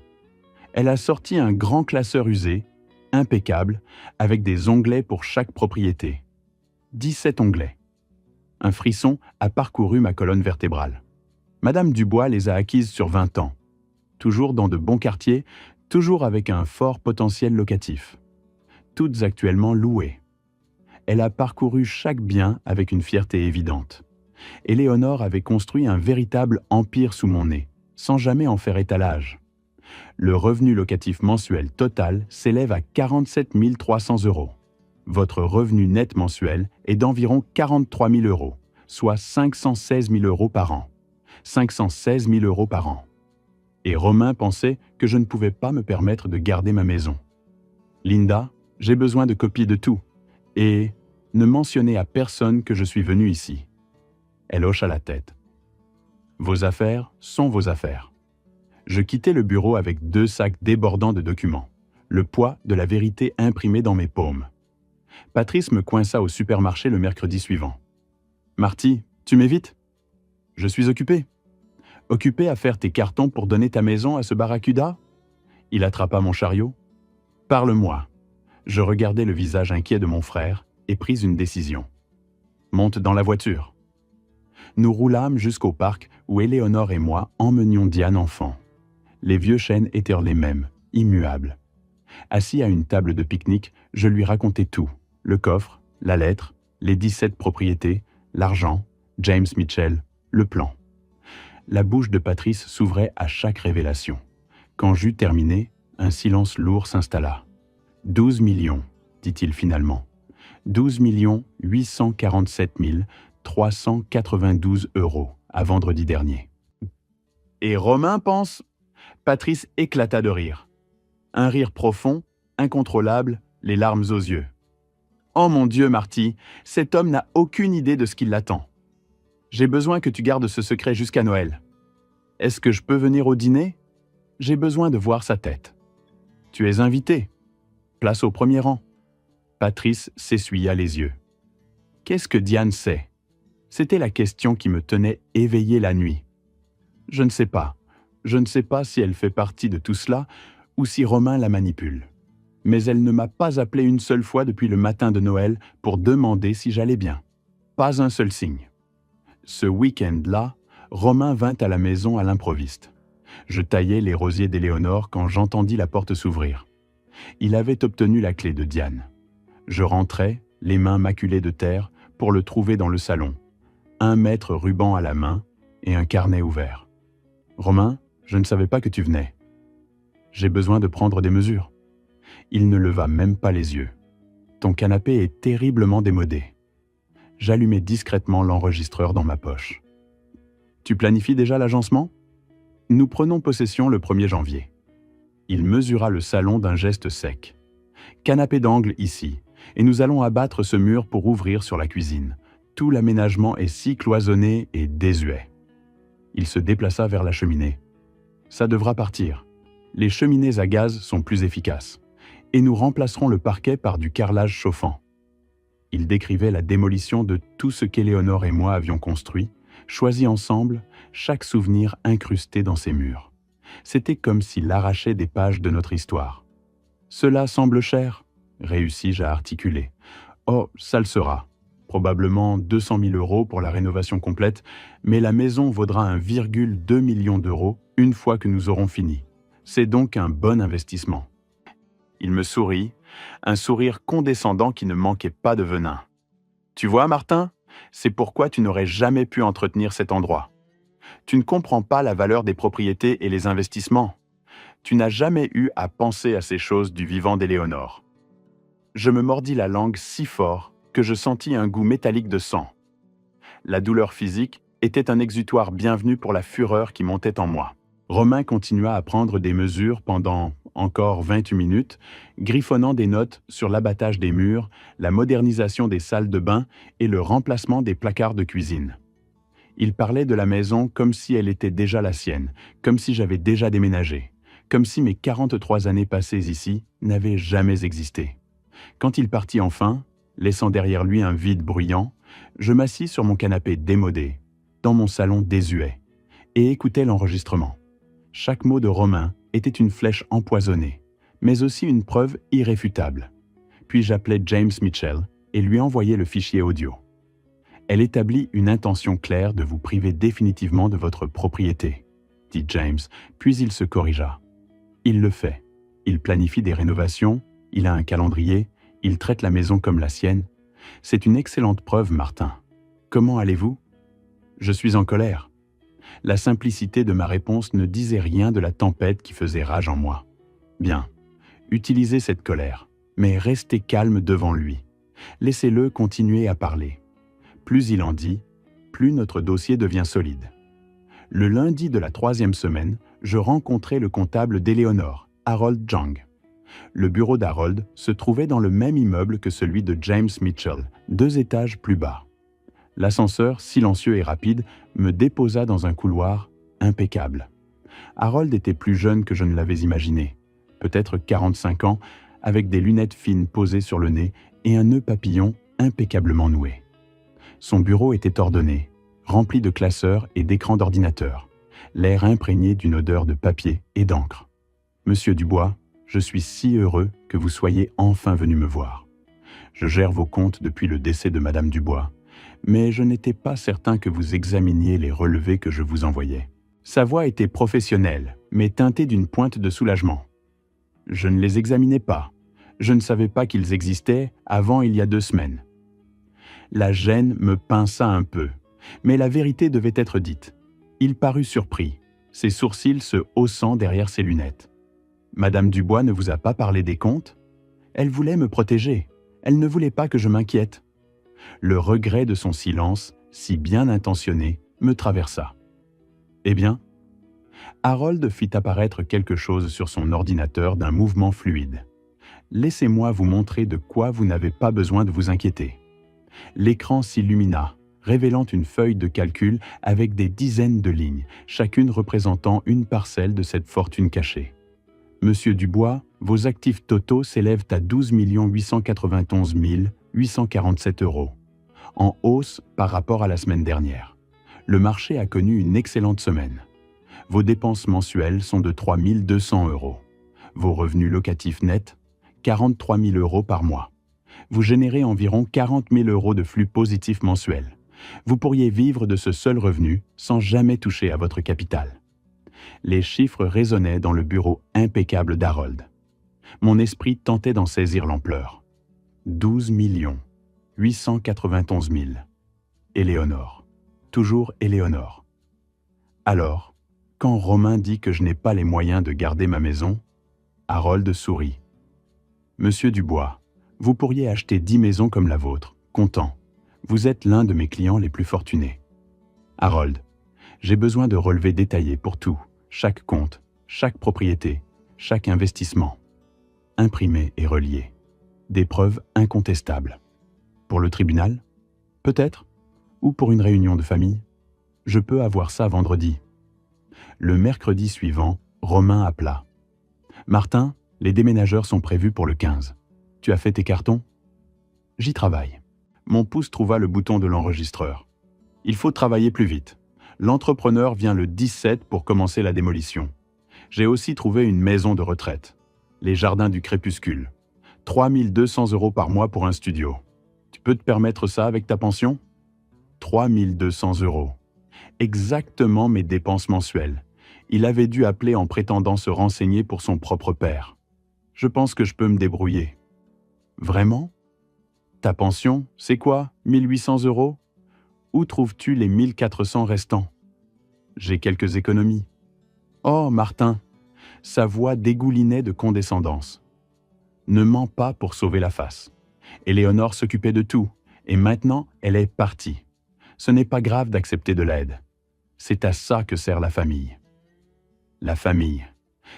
A: Elle a sorti un grand classeur usé, impeccable, avec des onglets pour chaque propriété. 17 onglets. Un frisson a parcouru ma colonne vertébrale. Madame Dubois les a acquises sur 20 ans. Toujours dans de bons quartiers, toujours avec un fort potentiel locatif. Toutes actuellement louées. Elle a parcouru chaque bien avec une fierté évidente. Éléonore avait construit un véritable empire sous mon nez, sans jamais en faire étalage. Le revenu locatif mensuel total s'élève à 47 300 €. Votre revenu net mensuel est d'environ 43 000 €, soit 516 000 € par an. 516 000 € par an. Et Romain pensait que je ne pouvais pas me permettre de garder ma maison. Linda, j'ai besoin de copies de tout. Et ne mentionnez à personne que je suis venu ici. Elle hocha la tête. Vos affaires sont vos affaires. Je quittai le bureau avec 2 sacs débordants de documents, le poids de la vérité imprimé dans mes paumes. Patrice me coinça au supermarché le mercredi suivant. « Marty, tu m'évites ? » ?»« Je suis occupé. »« Occupé à faire tes cartons pour donner ta maison à ce barracuda ?» Il attrapa mon chariot. « Parle-moi. » Je regardai le visage inquiet de mon frère et pris une décision. « Monte dans la voiture. » Nous roulâmes jusqu'au parc où Éléonore et moi emmenions Diane enfant. Les vieux chênes étaient les mêmes, immuables. Assis à une table de pique-nique, je lui racontai tout. Le coffre, la lettre, les 17 propriétés, l'argent, James Mitchell, le plan. La bouche de Patrice s'ouvrait à chaque révélation. Quand j'eus terminé, un silence lourd s'installa. 12 millions, dit-il finalement. 12 847 392 € à vendredi dernier. Et Romain pense... Patrice éclata de rire. Un rire profond, incontrôlable, les larmes aux yeux. « Oh mon Dieu, Marty, cet homme n'a aucune idée de ce qui l'attend. J'ai besoin que tu gardes ce secret jusqu'à Noël. Est-ce que je peux venir au dîner? J'ai besoin de voir sa tête. Tu es invité. Place au premier rang. » Patrice s'essuya les yeux. Qu'est-ce que Diane sait? C'était la question qui me tenait éveillé la nuit. Je ne sais pas. Je ne sais pas si elle fait partie de tout cela ou si Romain la manipule. Mais elle ne m'a pas appelé une seule fois depuis le matin de Noël pour demander si j'allais bien. Pas un seul signe. Ce week-end-là, Romain vint à la maison à l'improviste. Je taillais les rosiers d'Éléonore quand j'entendis la porte s'ouvrir. Il avait obtenu la clé de Diane. Je rentrais, les mains maculées de terre, pour le trouver dans le salon. 1 mètre ruban à la main et un carnet ouvert. « Romain, je ne savais pas que tu venais. J'ai besoin de prendre des mesures. » Il ne leva même pas les yeux. « Ton canapé est terriblement démodé. » J'allumai discrètement l'enregistreur dans ma poche. « Tu planifies déjà l'agencement ? Nous prenons possession le 1er janvier. » Il mesura le salon d'un geste sec. « Canapé d'angle ici, et nous allons abattre ce mur pour ouvrir sur la cuisine. Tout l'aménagement est si cloisonné et désuet. » Il se déplaça vers la cheminée. « Ça devra partir. Les cheminées à gaz sont plus efficaces. Et nous remplacerons le parquet par du carrelage chauffant. » Il décrivait la démolition de tout ce qu'Éléonore et moi avions construit, choisi ensemble, chaque souvenir incrusté dans ses murs. C'était comme s'il arrachait des pages de notre histoire. « Cela semble cher », réussis-je à articuler. « Oh, ça le sera. Probablement 200 000 € pour la rénovation complète, mais la maison vaudra 1,2 million d'euros une fois que nous aurons fini. C'est donc un bon investissement. » Il me sourit, un sourire condescendant qui ne manquait pas de venin. « Tu vois, Martin, c'est pourquoi tu n'aurais jamais pu entretenir cet endroit. Tu ne comprends pas la valeur des propriétés et les investissements. Tu n'as jamais eu à penser à ces choses du vivant d'Éléonore. Je me mordis la langue si fort que je sentis un goût métallique de sang. La douleur physique était un exutoire bienvenu pour la fureur qui montait en moi. Romain continua à prendre des mesures pendant encore 28 minutes, griffonnant des notes sur l'abattage des murs, la modernisation des salles de bain et le remplacement des placards de cuisine. Il parlait de la maison comme si elle était déjà la sienne, comme si j'avais déjà déménagé, comme si mes 43 années passées ici n'avaient jamais existé. Quand il partit enfin, laissant derrière lui un vide bruyant, je m'assis sur mon canapé démodé, dans mon salon désuet, et écoutais l'enregistrement. Chaque mot de Romain était une flèche empoisonnée, mais aussi une preuve irréfutable. Puis j'appelai James Mitchell et lui envoyai le fichier audio. Elle établit une intention claire de vous priver définitivement de votre propriété, dit James, puis il se corrigea. Il le fait. Il planifie des rénovations, il a un calendrier, il traite la maison comme la sienne. C'est une excellente preuve, Martin. Comment allez-vous? Je suis en colère. La simplicité de ma réponse ne disait rien de la tempête qui faisait rage en moi. Bien, utilisez cette colère, mais restez calme devant lui. Laissez-le continuer à parler. Plus il en dit, plus notre dossier devient solide. Le lundi de la 3e semaine, je rencontrai le comptable d'Éléonore, Harold Jang. Le bureau d'Harold se trouvait dans le même immeuble que celui de James Mitchell, 2 étages plus bas. L'ascenseur, silencieux et rapide, me déposa dans un couloir impeccable. Harold était plus jeune que je ne l'avais imaginé, peut-être 45 ans, avec des lunettes fines posées sur le nez et un nœud papillon impeccablement noué. Son bureau était ordonné, rempli de classeurs et d'écrans d'ordinateur, l'air imprégné d'une odeur de papier et d'encre. « Monsieur Dubois, je suis si heureux que vous soyez enfin venu me voir. Je gère vos comptes depuis le décès de Madame Dubois, mais je n'étais pas certain que vous examiniez les relevés que je vous envoyais. » Sa voix était professionnelle, mais teintée d'une pointe de soulagement. « Je ne les examinais pas. Je ne savais pas qu'ils existaient avant il y a 2 semaines. » La gêne me pinça un peu, mais la vérité devait être dite. Il parut surpris, ses sourcils se haussant derrière ses lunettes. « Madame Dubois ne vous a pas parlé des comptes? Elle voulait me protéger. Elle ne voulait pas que je m'inquiète. » Le regret de son silence, si bien intentionné, me traversa. « Eh bien ?» Harold fit apparaître quelque chose sur son ordinateur d'un mouvement fluide. « Laissez-moi vous montrer de quoi vous n'avez pas besoin de vous inquiéter. » L'écran s'illumina, révélant une feuille de calcul avec des dizaines de lignes, chacune représentant une parcelle de cette fortune cachée. « Monsieur Dubois, vos actifs totaux s'élèvent à 12 891 847 €, en hausse par rapport à la semaine dernière. Le marché a connu une excellente semaine. Vos dépenses mensuelles sont de 3 200 €. Vos revenus locatifs nets, 43 000 € par mois. Vous générez environ 40 000 € de flux positifs mensuels. Vous pourriez vivre de ce seul revenu sans jamais toucher à votre capital. » Les chiffres résonnaient dans le bureau impeccable d'Harold. Mon esprit tentait d'en saisir l'ampleur. 12 891 000. Éléonore. Toujours Éléonore. Alors, quand Romain dit que je n'ai pas les moyens de garder ma maison, Harold sourit. « Monsieur Dubois, vous pourriez acheter 10 maisons comme la vôtre, comptant. Vous êtes l'un de mes clients les plus fortunés. Harold, j'ai besoin de relevés détaillés pour tout, chaque compte, chaque propriété, chaque investissement. Imprimés et reliés. Des preuves incontestables. Pour le tribunal? Peut-être. Ou pour une réunion de famille? Je peux avoir ça vendredi. » Le mercredi suivant, Romain appela. « Martin, les déménageurs sont prévus pour le 15. Tu as fait tes cartons? » « J'y travaille. » Mon pouce trouva le bouton de l'enregistreur. « Il faut travailler plus vite. L'entrepreneur vient le 17 pour commencer la démolition. J'ai aussi trouvé une maison de retraite. Les jardins du crépuscule. 3 200 € par mois pour un studio. Tu peux te permettre ça avec ta pension? 3 200 €. Exactement mes dépenses mensuelles. Il avait dû appeler en prétendant se renseigner pour son propre père. Je pense que je peux me débrouiller. Vraiment? Ta pension, c'est quoi, 1800 euros? Où trouves-tu les 1400 restants? J'ai quelques économies. Oh, Martin, sa voix dégoulinait de condescendance. Ne mens pas pour sauver la face. Éléonore s'occupait de tout, et maintenant elle est partie. Ce n'est pas grave d'accepter de l'aide. C'est à ça que sert la famille. La famille.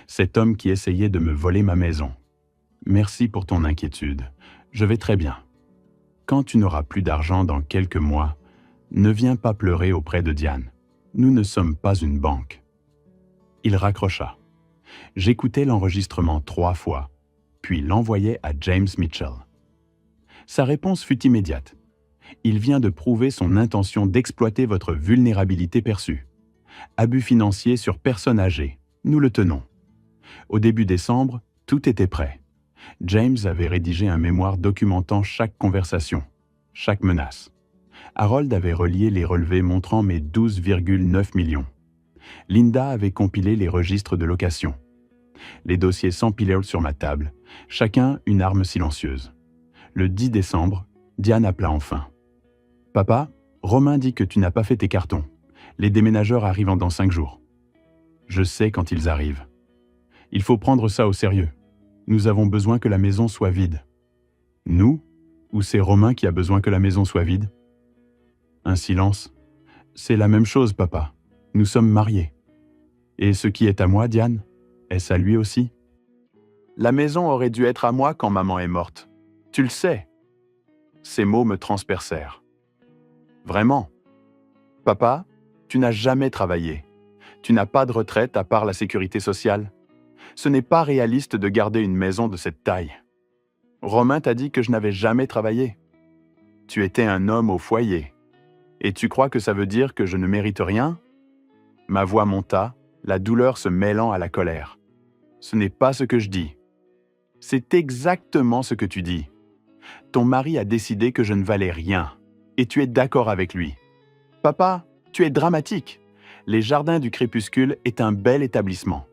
A: Cet homme qui essayait de me voler ma maison. Merci pour ton inquiétude. Je vais très bien. Quand tu n'auras plus d'argent dans quelques mois, ne viens pas pleurer auprès de Diane. Nous ne sommes pas une banque. Il raccrocha. J'écoutai l'enregistrement 3 fois, puis l'envoyai à James Mitchell. Sa réponse fut immédiate. Il vient de prouver son intention d'exploiter votre vulnérabilité perçue. Abus financier sur personne âgée. Nous le tenons. Au début décembre, tout était prêt. James avait rédigé un mémoire documentant chaque conversation, chaque menace. Harold avait relié les relevés montrant mes 12,9 millions. Linda avait compilé les registres de location. Les dossiers s'empilèrent sur ma table, chacun une arme silencieuse. Le 10 décembre, Diane appela enfin. « Papa, Romain dit que tu n'as pas fait tes cartons. Les déménageurs arrivent dans 5 jours. » Je sais quand ils arrivent. Il faut prendre ça au sérieux. Nous avons besoin que la maison soit vide. Nous? Ou c'est Romain qui a besoin que la maison soit vide? Un silence. C'est la même chose, papa. Nous sommes mariés. Et ce qui est à moi, Diane, est-ce à lui aussi? La maison aurait dû être à moi quand maman est morte. Tu le sais. Ces mots me transpercèrent. Vraiment? Papa, tu n'as jamais travaillé. Tu n'as pas de retraite à part la sécurité sociale. Ce n'est pas réaliste de garder une maison de cette taille. Romain t'a dit que je n'avais jamais travaillé. Tu étais un homme au foyer. Et tu crois que ça veut dire que je ne mérite rien? Ma voix monta, la douleur se mêlant à la colère. Ce n'est pas ce que je dis. C'est exactement ce que tu dis. Ton mari a décidé que je ne valais rien. Et tu es d'accord avec lui. Papa, tu es dramatique. Les Jardins du Crépuscule est un bel établissement.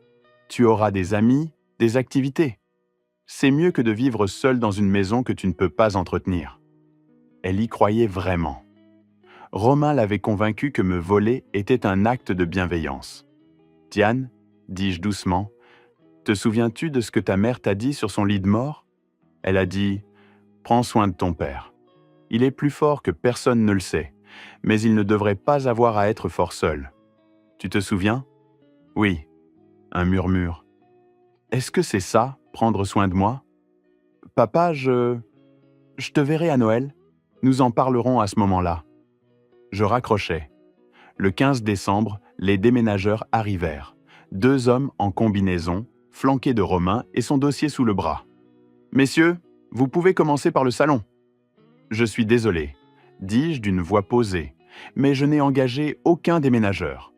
A: Tu auras des amis, des activités. C'est mieux que de vivre seul dans une maison que tu ne peux pas entretenir. Elle y croyait vraiment. Romain l'avait convaincu que me voler était un acte de bienveillance. « Diane, dis-je doucement, te souviens-tu de ce que ta mère t'a dit sur son lit de mort? Elle a dit « Prends soin de ton père. Il est plus fort que personne ne le sait, mais il ne devrait pas avoir à être fort seul. Tu te souviens? » Oui. Un murmure. « Est-ce que c'est ça, prendre soin de moi? Papa, je te verrai à Noël. Nous en parlerons à ce moment-là. » Je raccrochai. Le 15 décembre, les déménageurs arrivèrent. 2 hommes en combinaison, flanqués de Romain et son dossier sous le bras. « Messieurs, vous pouvez commencer par le salon. »« Je suis désolé, » dis-je d'une voix posée, mais je n'ai engagé aucun déménageur.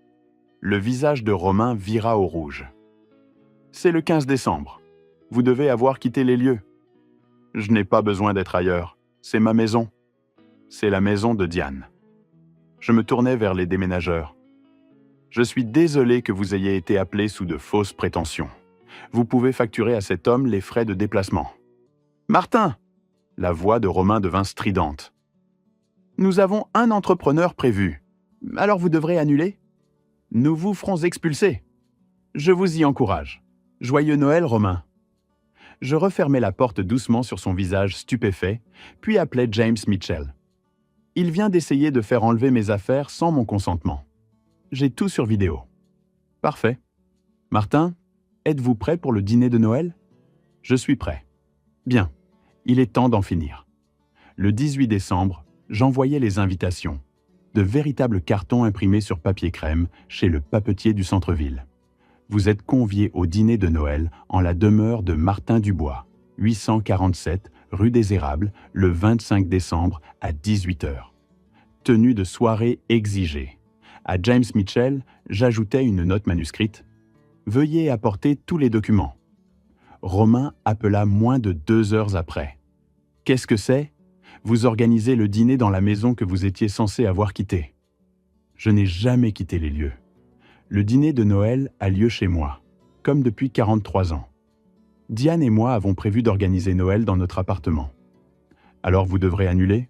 A: Le visage de Romain vira au rouge. « C'est le 15 décembre. Vous devez avoir quitté les lieux. »« Je n'ai pas besoin d'être ailleurs. C'est ma maison. C'est la maison de Diane. » Je me tournai vers les déménageurs. « Je suis désolé que vous ayez été appelés sous de fausses prétentions. Vous pouvez facturer à cet homme les frais de déplacement. »« Martin !» La voix de Romain devint stridente. « Nous avons un entrepreneur prévu. Alors vous devrez annuler. Nous vous ferons expulser. Je vous y encourage. Joyeux Noël, Romain. » Je refermai la porte doucement sur son visage stupéfait, puis appelai James Mitchell. Il vient d'essayer de faire enlever mes affaires sans mon consentement. J'ai tout sur vidéo. Parfait. Martin, êtes-vous prêt pour le dîner de Noël? Je suis prêt. Bien, il est temps d'en finir. Le 18 décembre, j'envoyai les invitations, de véritables cartons imprimés sur papier crème chez le papetier du centre-ville. Vous êtes conviés au dîner de Noël en la demeure de Martin Dubois, 847 rue des Érables, le 25 décembre à 18h. Tenue de soirée exigée. À James Mitchell, j'ajoutais une note manuscrite. Veuillez apporter tous les documents. Romain appela moins de 2 heures après. Qu'est-ce que c'est? Vous organisez le dîner dans la maison que vous étiez censé avoir quittée. Je n'ai jamais quitté les lieux. Le dîner de Noël a lieu chez moi, comme depuis 43 ans. Diane et moi avons prévu d'organiser Noël dans notre appartement. Alors vous devrez annuler?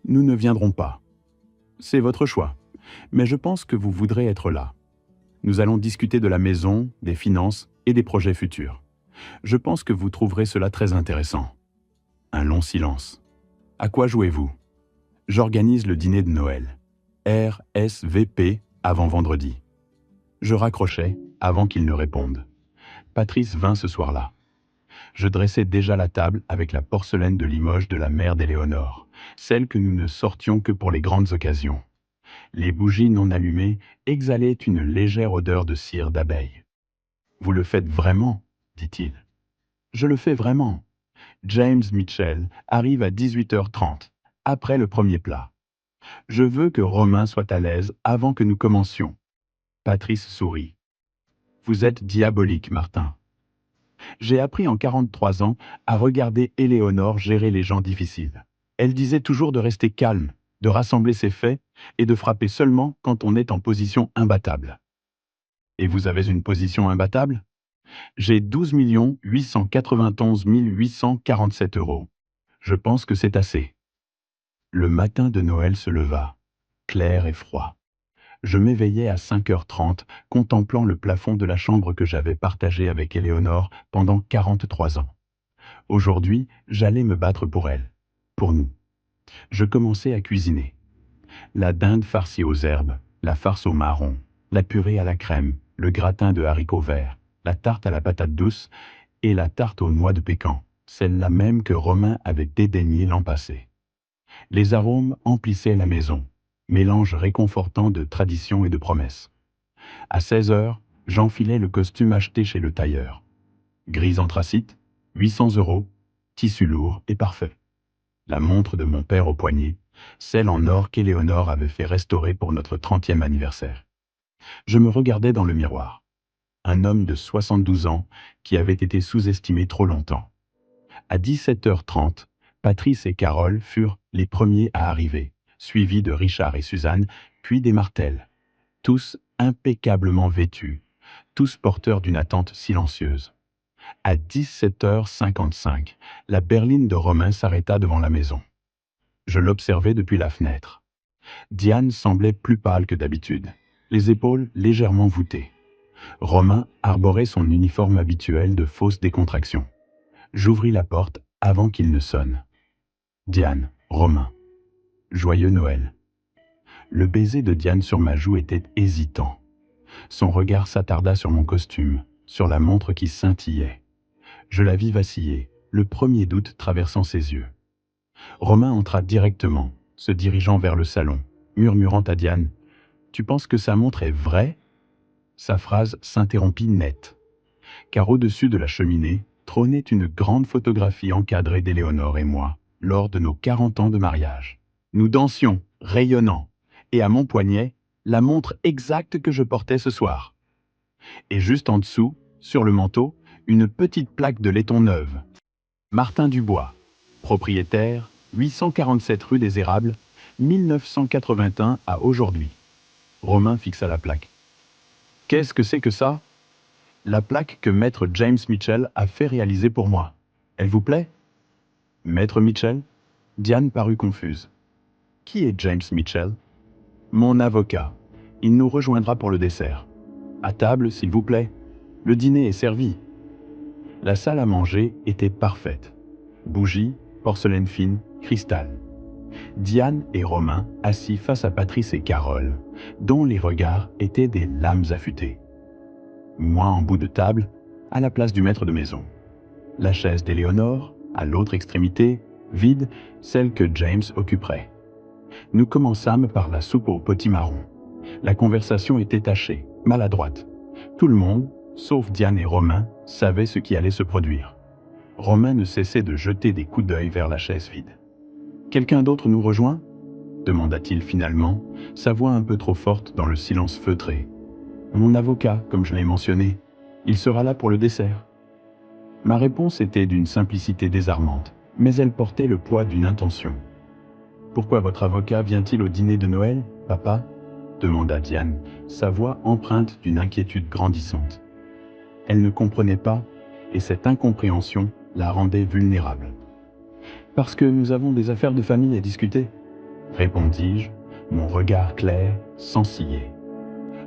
A: Nous ne viendrons pas. C'est votre choix, mais je pense que vous voudrez être là. Nous allons discuter de la maison, des finances et des projets futurs. Je pense que vous trouverez cela très intéressant. Un long silence. À quoi jouez-vous? J'organise le dîner de Noël. RSVP avant vendredi. Je raccrochais avant qu'il ne réponde. Patrice vint ce soir-là. Je dressais déjà la table avec la porcelaine de Limoges de la mère d'Éléonore, celle que nous ne sortions que pour les grandes occasions. Les bougies non allumées exhalaient une légère odeur de cire d'abeille. « Vous le faites vraiment ?» dit-il. « Je le fais vraiment. » James Mitchell arrive à 18h30, après le premier plat. Je veux que Romain soit à l'aise avant que nous commencions. Patrice sourit. Vous êtes diabolique, Martin. J'ai appris en 43 ans à regarder Éléonore gérer les gens difficiles. Elle disait toujours de rester calme, de rassembler ses faits et de frapper seulement quand on est en position imbattable. Et vous avez une position imbattable? J'ai 12 891 847 €. Je pense que c'est assez. Le matin de Noël se leva, clair et froid. Je m'éveillai à 5h30, contemplant le plafond de la chambre que j'avais partagée avec Éléonore pendant 43 ans. Aujourd'hui, j'allais me battre pour elle, pour nous. Je commençai à cuisiner. La dinde farcie aux herbes, la farce au marron, la purée à la crème, le gratin de haricots verts, la tarte à la patate douce et la tarte aux noix de pécan, celle-là même que Romain avait dédaignée l'an passé. Les arômes emplissaient la maison, mélange réconfortant de tradition et de promesses. À 16h, j'enfilai le costume acheté chez le tailleur. Gris anthracite, 800 €, tissu lourd et parfait. La montre de mon père au poignet, celle en or qu'Éléonore avait fait restaurer pour notre 30e anniversaire. Je me regardais dans le miroir. Un homme de 72 ans qui avait été sous-estimé trop longtemps. À 17h30, Patrice et Carole furent les premiers à arriver, suivis de Richard et Suzanne, puis des Martel. Tous impeccablement vêtus, tous porteurs d'une attente silencieuse. À 17h55, la berline de Romain s'arrêta devant la maison. Je l'observais depuis la fenêtre. Diane semblait plus pâle que d'habitude, les épaules légèrement voûtées. Romain arborait son uniforme habituel de fausse décontraction. J'ouvris la porte avant qu'il ne sonne. Diane, Romain. Joyeux Noël. Le baiser de Diane sur ma joue était hésitant. Son regard s'attarda sur mon costume, sur la montre qui scintillait. Je la vis vaciller, le premier doute traversant ses yeux. Romain entra directement, se dirigeant vers le salon, murmurant à Diane « Tu penses que sa montre est vraie ?» Sa phrase s'interrompit net, car au-dessus de la cheminée trônait une grande photographie encadrée d'Éléonore et moi, lors de nos 40 ans de mariage. Nous dansions, rayonnants, et à mon poignet, la montre exacte que je portais ce soir. Et juste en dessous, sur le manteau, une petite plaque de laiton neuve. Martin Dubois, propriétaire, 847 rue des Érables, 1981 à aujourd'hui. Romain fixa la plaque. Qu'est-ce que c'est que ça? La plaque que maître James Mitchell a fait réaliser pour moi. Elle vous plaît? Maître Mitchell? Diane parut confuse. Qui est James Mitchell? Mon avocat. Il nous rejoindra pour le dessert. À table, s'il vous plaît. Le dîner est servi. La salle à manger était parfaite. Bougies, porcelaine fine, cristal. Diane et Romain assis face à Patrice et Carole, dont les regards étaient des lames affûtées. Moi en bout de table, à la place du maître de maison. La chaise d'Éléonore, à l'autre extrémité, vide, celle que James occuperait. Nous commençâmes par la soupe au potimarron. La conversation était tachée, maladroite. Tout le monde, sauf Diane et Romain, savait ce qui allait se produire. Romain ne cessait de jeter des coups d'œil vers la chaise vide. « Quelqu'un d'autre nous rejoint ?» demanda-t-il finalement, sa voix un peu trop forte dans le silence feutré. « Mon avocat, comme je l'ai mentionné. Il sera là pour le dessert. » Ma réponse était d'une simplicité désarmante, mais elle portait le poids d'une intention. « Pourquoi votre avocat vient-il au dîner de Noël, papa ?» demanda Diane, sa voix empreinte d'une inquiétude grandissante. Elle ne comprenait pas, et cette incompréhension la rendait vulnérable. Parce que nous avons des affaires de famille à discuter, répondis-je, mon regard clair, sans ciller.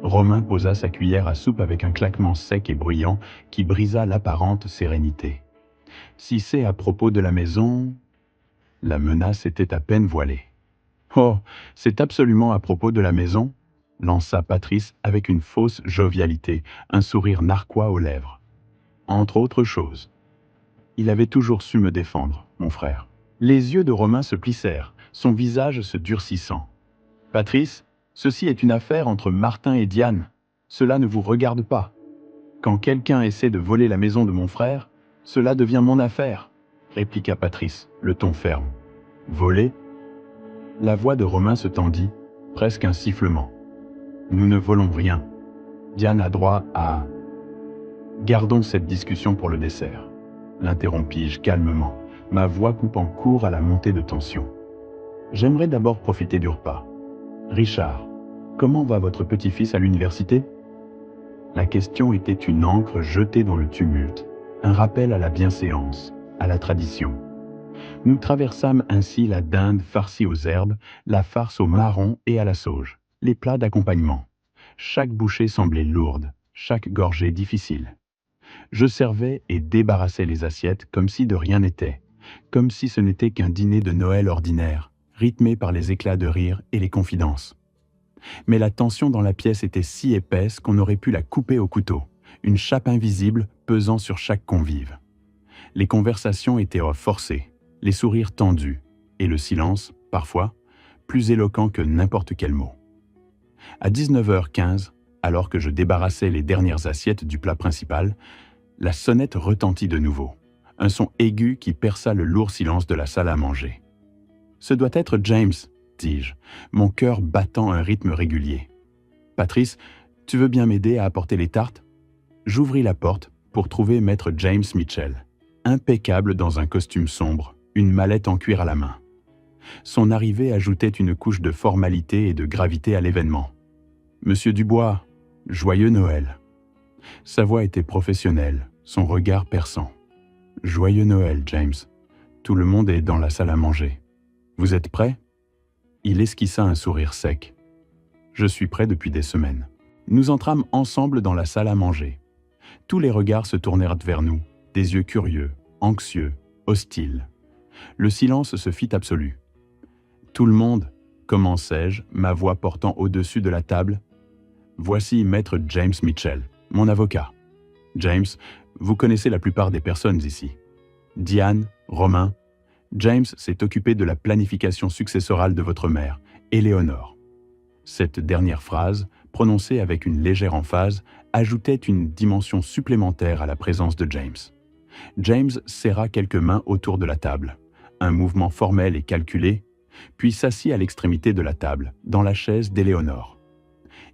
A: Romain posa sa cuillère à soupe avec un claquement sec et bruyant qui brisa l'apparente sérénité. Si c'est à propos de la maison... La menace était à peine voilée. Oh, c'est absolument à propos de la maison, lança Patrice avec une fausse jovialité, un sourire narquois aux lèvres. Entre autres choses. Il avait toujours su me défendre, mon frère. Les yeux de Romain se plissèrent, son visage se durcissant. Patrice, ceci est une affaire entre Martin et Diane. Cela ne vous regarde pas. Quand quelqu'un essaie de voler la maison de mon frère, cela devient mon affaire, répliqua Patrice, le ton ferme. Voler ? La voix de Romain se tendit, presque un sifflement. Nous ne volons rien. Diane a droit à... Gardons cette discussion pour le dessert, l'interrompis-je calmement, ma voix coupant court à la montée de tension. J'aimerais d'abord profiter du repas. Richard, comment va votre petit-fils à l'université ? La question était une encre jetée dans le tumulte, un rappel à la bienséance, à la tradition. Nous traversâmes ainsi la dinde farcie aux herbes, la farce au marron et à la sauge, les plats d'accompagnement. Chaque bouchée semblait lourde, chaque gorgée difficile. Je servais et débarrassais les assiettes comme si de rien n'était, comme si ce n'était qu'un dîner de Noël ordinaire, rythmé par les éclats de rire et les confidences. Mais la tension dans la pièce était si épaisse qu'on aurait pu la couper au couteau, une chape invisible pesant sur chaque convive. Les conversations étaient forcées, les sourires tendus, et le silence, parfois, plus éloquent que n'importe quel mot. À 19h15, alors que je débarrassais les dernières assiettes du plat principal, la sonnette retentit de nouveau, un son aigu qui perça le lourd silence de la salle à manger. « Ce doit être James », dis-je, mon cœur battant un rythme régulier. « Patrice, tu veux bien m'aider à apporter les tartes ?» J'ouvris la porte pour trouver maître James Mitchell, impeccable dans un costume sombre, une mallette en cuir à la main. Son arrivée ajoutait une couche de formalité et de gravité à l'événement. « Monsieur Dubois, joyeux Noël !» Sa voix était professionnelle, son regard perçant. « Joyeux Noël, James. Tout le monde est dans la salle à manger. Vous êtes prêt ?» Il esquissa un sourire sec. « Je suis prêt depuis des semaines. » Nous entrâmes ensemble dans la salle à manger. Tous les regards se tournèrent vers nous, des yeux curieux, anxieux, hostiles. Le silence se fit absolu. « Tout le monde, commençai-je, ma voix portant au-dessus de la table. Voici maître James Mitchell, mon avocat. James, vous connaissez la plupart des personnes ici. Diane, Romain. James s'est occupé de la planification successorale de votre mère, Éléonore. » Cette dernière phrase, prononcée avec une légère emphase, ajoutait une dimension supplémentaire à la présence de James. James serra quelques mains autour de la table, un mouvement formel et calculé, puis s'assit à l'extrémité de la table, dans la chaise d'Éléonore.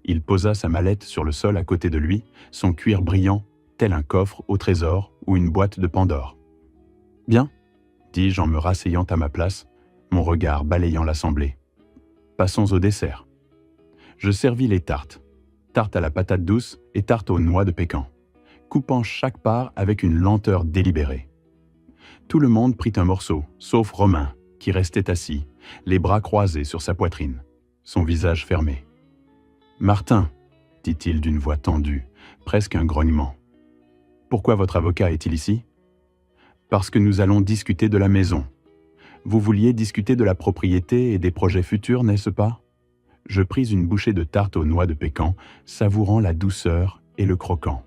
A: Il posa sa mallette sur le sol à côté de lui, son cuir brillant, tel un coffre au trésor ou une boîte de Pandore. « Bien, » dis-je en me rasseyant à ma place, mon regard balayant l'assemblée. « Passons au dessert. » Je servis les tartes, tarte à la patate douce et tarte aux noix de pécan, coupant chaque part avec une lenteur délibérée. Tout le monde prit un morceau, sauf Romain, qui restait assis, les bras croisés sur sa poitrine, son visage fermé. « Martin, » dit-il d'une voix tendue, presque un grognement. « Pourquoi votre avocat est-il ici ? » « Parce que nous allons discuter de la maison. Vous vouliez discuter de la propriété et des projets futurs, n'est-ce pas ? » Je pris une bouchée de tarte aux noix de pécan, savourant la douceur et le croquant.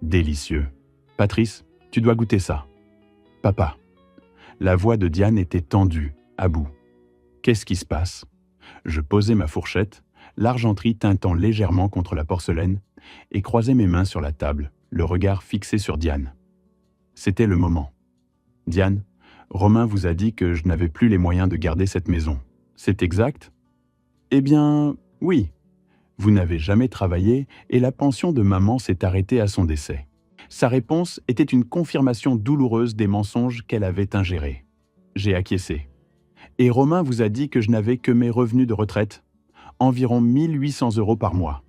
A: Délicieux. « Patrice, tu dois goûter ça. »« Papa. » La voix de Diane était tendue, à bout. « Qu'est-ce qui se passe ?» Je posai ma fourchette, l'argenterie tintant légèrement contre la porcelaine, et croisai mes mains sur la table, le regard fixé sur Diane. C'était le moment. « Diane, Romain vous a dit que je n'avais plus les moyens de garder cette maison. C'est exact ? » « Eh bien, oui. Vous n'avez jamais travaillé et la pension de maman s'est arrêtée à son décès. » Sa réponse était une confirmation douloureuse des mensonges qu'elle avait ingérés. J'ai acquiescé. « Et Romain vous a dit que je n'avais que mes revenus de retraite, environ 1800 € par mois.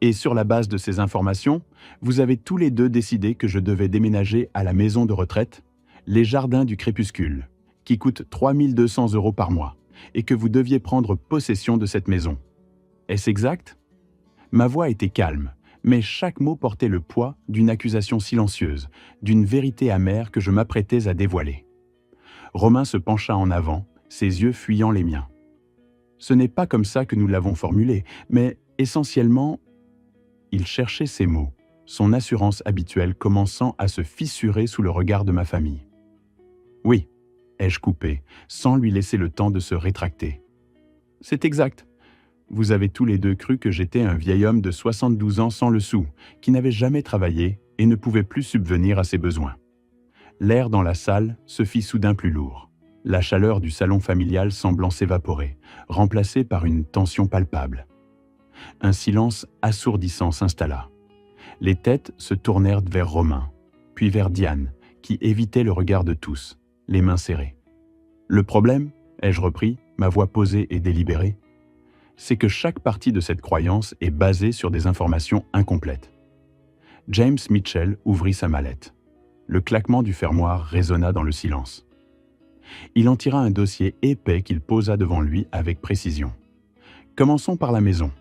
A: Et sur la base de ces informations, vous avez tous les deux décidé que je devais déménager à la maison de retraite, les Jardins du Crépuscule, qui coûte 3 200 € par mois, et que vous deviez prendre possession de cette maison. Est-ce exact ? Ma voix était calme, mais chaque mot portait le poids d'une accusation silencieuse, d'une vérité amère que je m'apprêtais à dévoiler. Romain se pencha en avant, ses yeux fuyant les miens. Ce n'est pas comme ça que nous l'avons formulé, mais essentiellement, il cherchait ses mots, son assurance habituelle commençant à se fissurer sous le regard de ma famille. Oui, ai-je coupé, sans lui laisser le temps de se rétracter. C'est exact. Vous avez tous les deux cru que j'étais un vieil homme de 72 ans sans le sou, qui n'avait jamais travaillé et ne pouvait plus subvenir à ses besoins. L'air dans la salle se fit soudain plus lourd, la chaleur du salon familial semblant s'évaporer, remplacée par une tension palpable. Un silence assourdissant s'installa. Les têtes se tournèrent vers Romain, puis vers Diane, qui évitait le regard de tous, les mains serrées. Le problème, ai-je repris, ma voix posée et délibérée, c'est que chaque partie de cette croyance est basée sur des informations incomplètes. James Mitchell ouvrit sa mallette. Le claquement du fermoir résonna dans le silence. Il en tira un dossier épais qu'il posa devant lui avec précision. Commençons par la maison.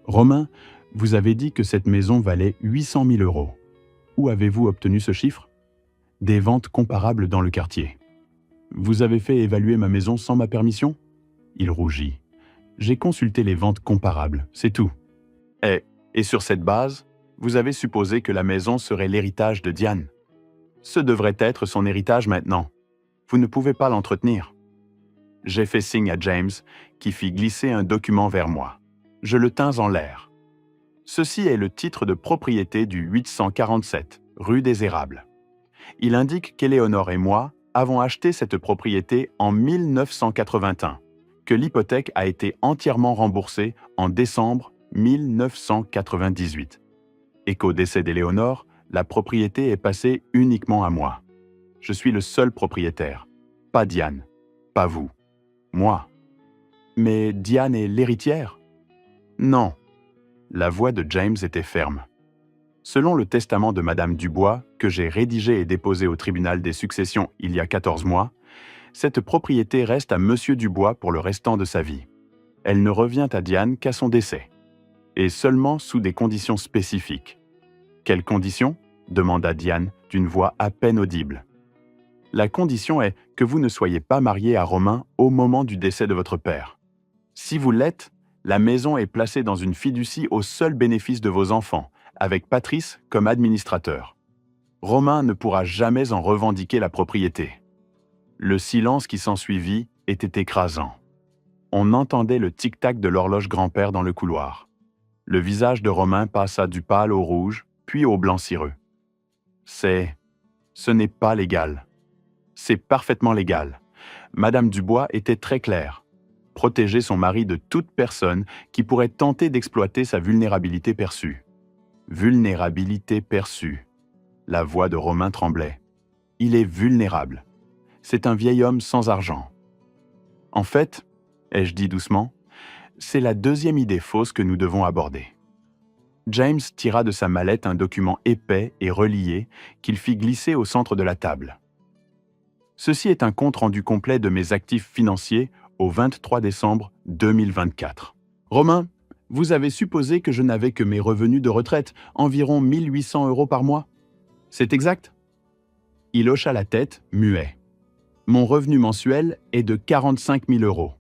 A: Romain, vous avez dit que cette maison valait 800 000 €. Où avez-vous obtenu ce chiffre ? Des ventes comparables dans le quartier. Vous avez fait évaluer ma maison sans ma permission ? Il rougit. J'ai consulté les ventes comparables, c'est tout. Et sur cette base, vous avez supposé que la maison serait l'héritage de Diane. Ce devrait être son héritage maintenant. Vous ne pouvez pas l'entretenir. J'ai fait signe à James, qui fit glisser un document vers moi. Je le tins en l'air. Ceci est le titre de propriété du 847, rue des Érables. Il indique qu'Éléonore et moi avons acheté cette propriété en 1981, que l'hypothèque a été entièrement remboursée en décembre 1998, et qu'au décès d'Éléonore, la propriété est passée uniquement à moi. Je suis le seul propriétaire, pas Diane, pas vous, moi. Mais Diane est l'héritière ? Non. La voix de James était ferme. Selon le testament de Madame Dubois, que j'ai rédigé et déposé au tribunal des successions il y a 14 mois, cette propriété reste à Monsieur Dubois pour le restant de sa vie. Elle ne revient à Diane qu'à son décès, et seulement sous des conditions spécifiques. Quelles conditions ? Demanda Diane d'une voix à peine audible. La condition est que vous ne soyez pas marié à Romain au moment du décès de votre père. Si vous l'êtes, la maison est placée dans une fiducie au seul bénéfice de vos enfants, avec Patrice comme administrateur. Romain ne pourra jamais en revendiquer la propriété. Le silence qui s'ensuivit était écrasant. On entendait le tic-tac de l'horloge grand-père dans le couloir. Le visage de Romain passa du pâle au rouge, puis au blanc cireux. Ce n'est pas légal. C'est parfaitement légal. Madame Dubois était très claire. Protéger son mari de toute personne qui pourrait tenter d'exploiter sa vulnérabilité perçue. Vulnérabilité perçue. La voix de Romain tremblait. Il est vulnérable. C'est un vieil homme sans argent. En fait, ai-je dit doucement, c'est la deuxième idée fausse que nous devons aborder. James tira de sa mallette un document épais et relié qu'il fit glisser au centre de la table. Ceci est un compte-rendu complet de mes actifs financiers au 23 décembre 2024. Romain, vous avez supposé que je n'avais que mes revenus de retraite, environ 1 800 € par mois. C'est exact ? Il hocha la tête, muet. Mon revenu mensuel est de 45 000 €.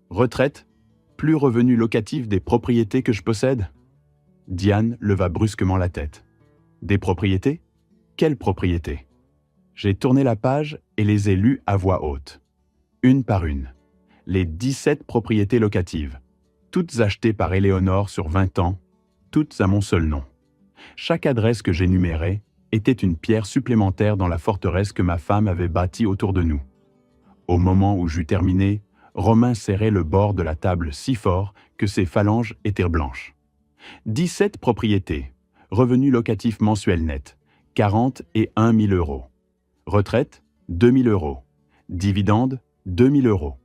A: Retraite, plus revenu locatif des propriétés que je possède ? Diane leva brusquement la tête. Des propriétés ? Quelles propriétés ? J'ai tourné la page et les ai lues à voix haute. Une par une. Les 17 propriétés locatives. Toutes achetées par Éléonore sur 20 ans, toutes à mon seul nom. Chaque adresse que j'énumérais était une pierre supplémentaire dans la forteresse que ma femme avait bâtie autour de nous. Au moment où j'eus terminé, Romain serrait le bord de la table si fort que ses phalanges étaient blanches. 17 propriétés, revenus locatifs mensuels nets, 40 et 1 000 €. Retraite, 2 000 €. Dividende, 2 000 €.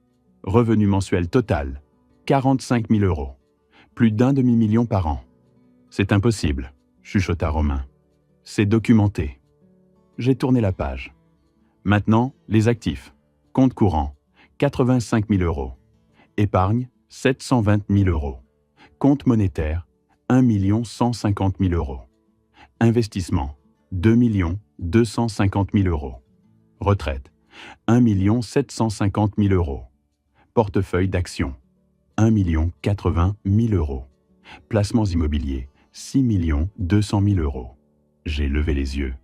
A: Revenu mensuel total, 45 000 €. Plus d'1 demi-million par an. C'est impossible, chuchota Romain. C'est documenté. J'ai tourné la page. Maintenant, les actifs. Compte courant, 85 000 euros. Épargne, 720 000 euros. Compte monétaire, 1 150 000 euros. Investissement, 2 250 000 euros. Retraite, 1 750 000 euros. Portefeuille d'actions, 1 80 000 euros. Placements immobiliers, 6 200 000 euros. J'ai levé les yeux.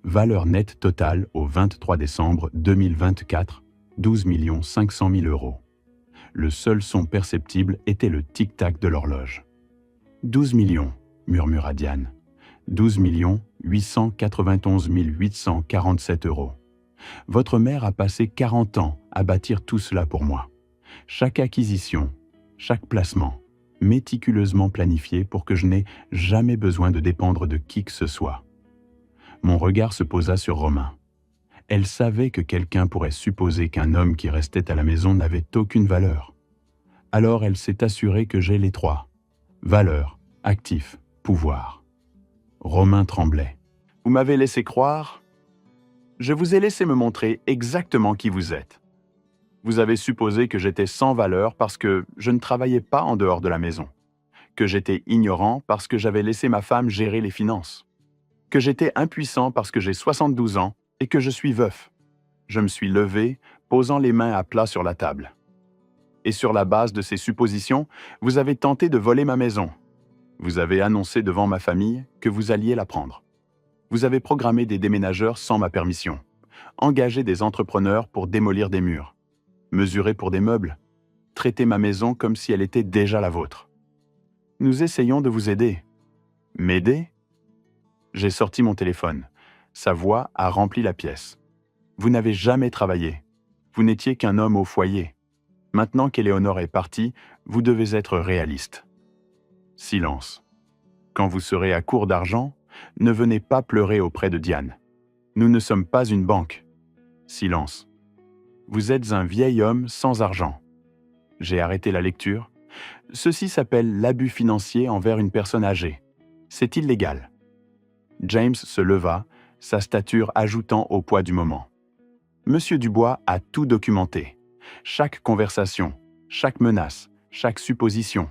A: Valeur nette totale au 23 décembre 2024, 12 500 000 euros. Le seul son perceptible était le tic-tac de l'horloge. 12 millions, murmura Diane. 12 891 847 euros. Votre mère a passé 40 ans à bâtir tout cela pour moi. Chaque acquisition, chaque placement, méticuleusement planifié pour que je n'ai jamais besoin de dépendre de qui que ce soit. Mon regard se posa sur Romain. Elle savait que quelqu'un pourrait supposer qu'un homme qui restait à la maison n'avait aucune valeur. Alors elle s'est assurée que j'ai les trois. Valeur, actif, pouvoir. Romain tremblait. Vous m'avez laissé croire? Je vous ai laissé me montrer exactement qui vous êtes. Vous avez supposé que j'étais sans valeur parce que je ne travaillais pas en dehors de la maison, que j'étais ignorant parce que j'avais laissé ma femme gérer les finances, que j'étais impuissant parce que j'ai 72 ans et que je suis veuf. Je me suis levé, posant les mains à plat sur la table. Et sur la base de ces suppositions, vous avez tenté de voler ma maison. Vous avez annoncé devant ma famille que vous alliez la prendre. Vous avez programmé des déménageurs sans ma permission, engagé des entrepreneurs pour démolir des murs, mesuré pour des meubles, traité ma maison comme si elle était déjà la vôtre. Nous essayons de vous aider. M'aider? J'ai sorti mon téléphone. Sa voix a rempli la pièce. Vous n'avez jamais travaillé. Vous n'étiez qu'un homme au foyer. Maintenant qu'Éléonore est partie, vous devez être réaliste. Silence. Quand vous serez à court d'argent, ne venez pas pleurer auprès de Diane. Nous ne sommes pas une banque. Silence. Vous êtes un vieil homme sans argent. J'ai arrêté la lecture. Ceci s'appelle l'abus financier envers une personne âgée. C'est illégal. James se leva, sa stature ajoutant au poids du moment. Monsieur Dubois a tout documenté. Chaque conversation, chaque menace, chaque supposition.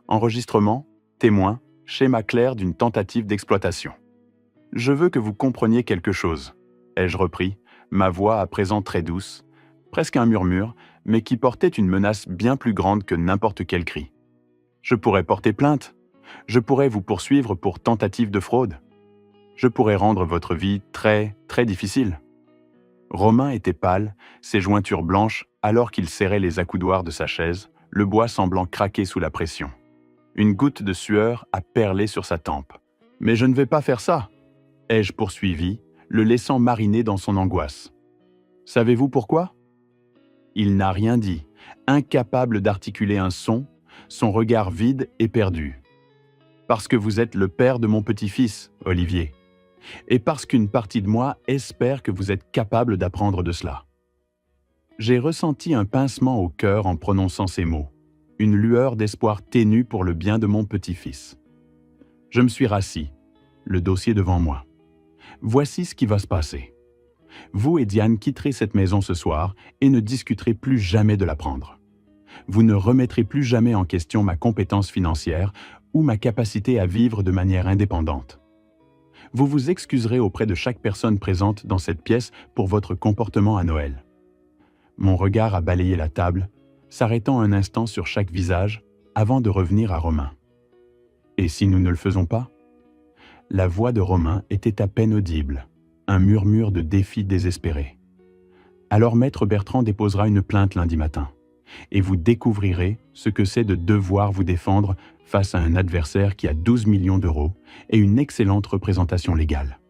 A: Enregistrement, témoin, schéma clair d'une tentative d'exploitation. Je veux que vous compreniez quelque chose, ai-je repris, ma voix à présent très douce, presque un murmure, mais qui portait une menace bien plus grande que n'importe quel cri. Je pourrais porter plainte. Je pourrais vous poursuivre pour tentative de fraude. Je pourrais rendre votre vie très, très difficile. Romain était pâle, ses jointures blanches, alors qu'il serrait les accoudoirs de sa chaise, le bois semblant craquer sous la pression. Une goutte de sueur a perlé sur sa tempe. « Mais je ne vais pas faire ça !» ai-je poursuivi, le laissant mariner dans son angoisse. « Savez-vous pourquoi ?» Il n'a rien dit, incapable d'articuler un son, son regard vide et perdu. « Parce que vous êtes le père de mon petit-fils, Olivier. Et parce qu'une partie de moi espère que vous êtes capable d'apprendre de cela. » J'ai ressenti un pincement au cœur en prononçant ces mots, une lueur d'espoir ténue pour le bien de mon petit-fils. Je me suis rassis, le dossier devant moi. Voici ce qui va se passer. Vous et Diane quitterez cette maison ce soir et ne discuterez plus jamais de la prendre. Vous ne remettrez plus jamais en question ma compétence financière ou ma capacité à vivre de manière indépendante. Vous vous excuserez auprès de chaque personne présente dans cette pièce pour votre comportement à Noël. Mon regard a balayé la table, s'arrêtant un instant sur chaque visage avant de revenir à Romain. Et si nous ne le faisons pas? La voix de Romain était à peine audible, un murmure de défi désespéré. Alors Maître Bertrand déposera une plainte lundi matin, et vous découvrirez ce que c'est de devoir vous défendre face à un adversaire qui a 12 millions d'euros et une excellente représentation légale.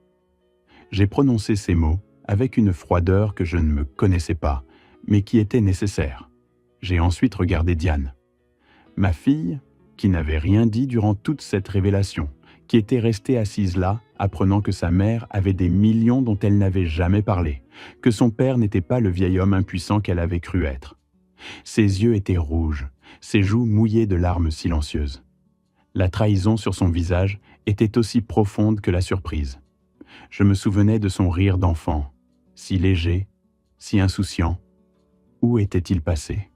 A: J'ai prononcé ces mots avec une froideur que je ne me connaissais pas, mais qui était nécessaire. J'ai ensuite regardé Diane. Ma fille, qui n'avait rien dit durant toute cette révélation, qui était restée assise là, apprenant que sa mère avait des millions dont elle n'avait jamais parlé, que son père n'était pas le vieil homme impuissant qu'elle avait cru être. Ses yeux étaient rouges, ses joues mouillées de larmes silencieuses. La trahison sur son visage était aussi profonde que la surprise. Je me souvenais de son rire d'enfant, si léger, si insouciant, Où était-il passé?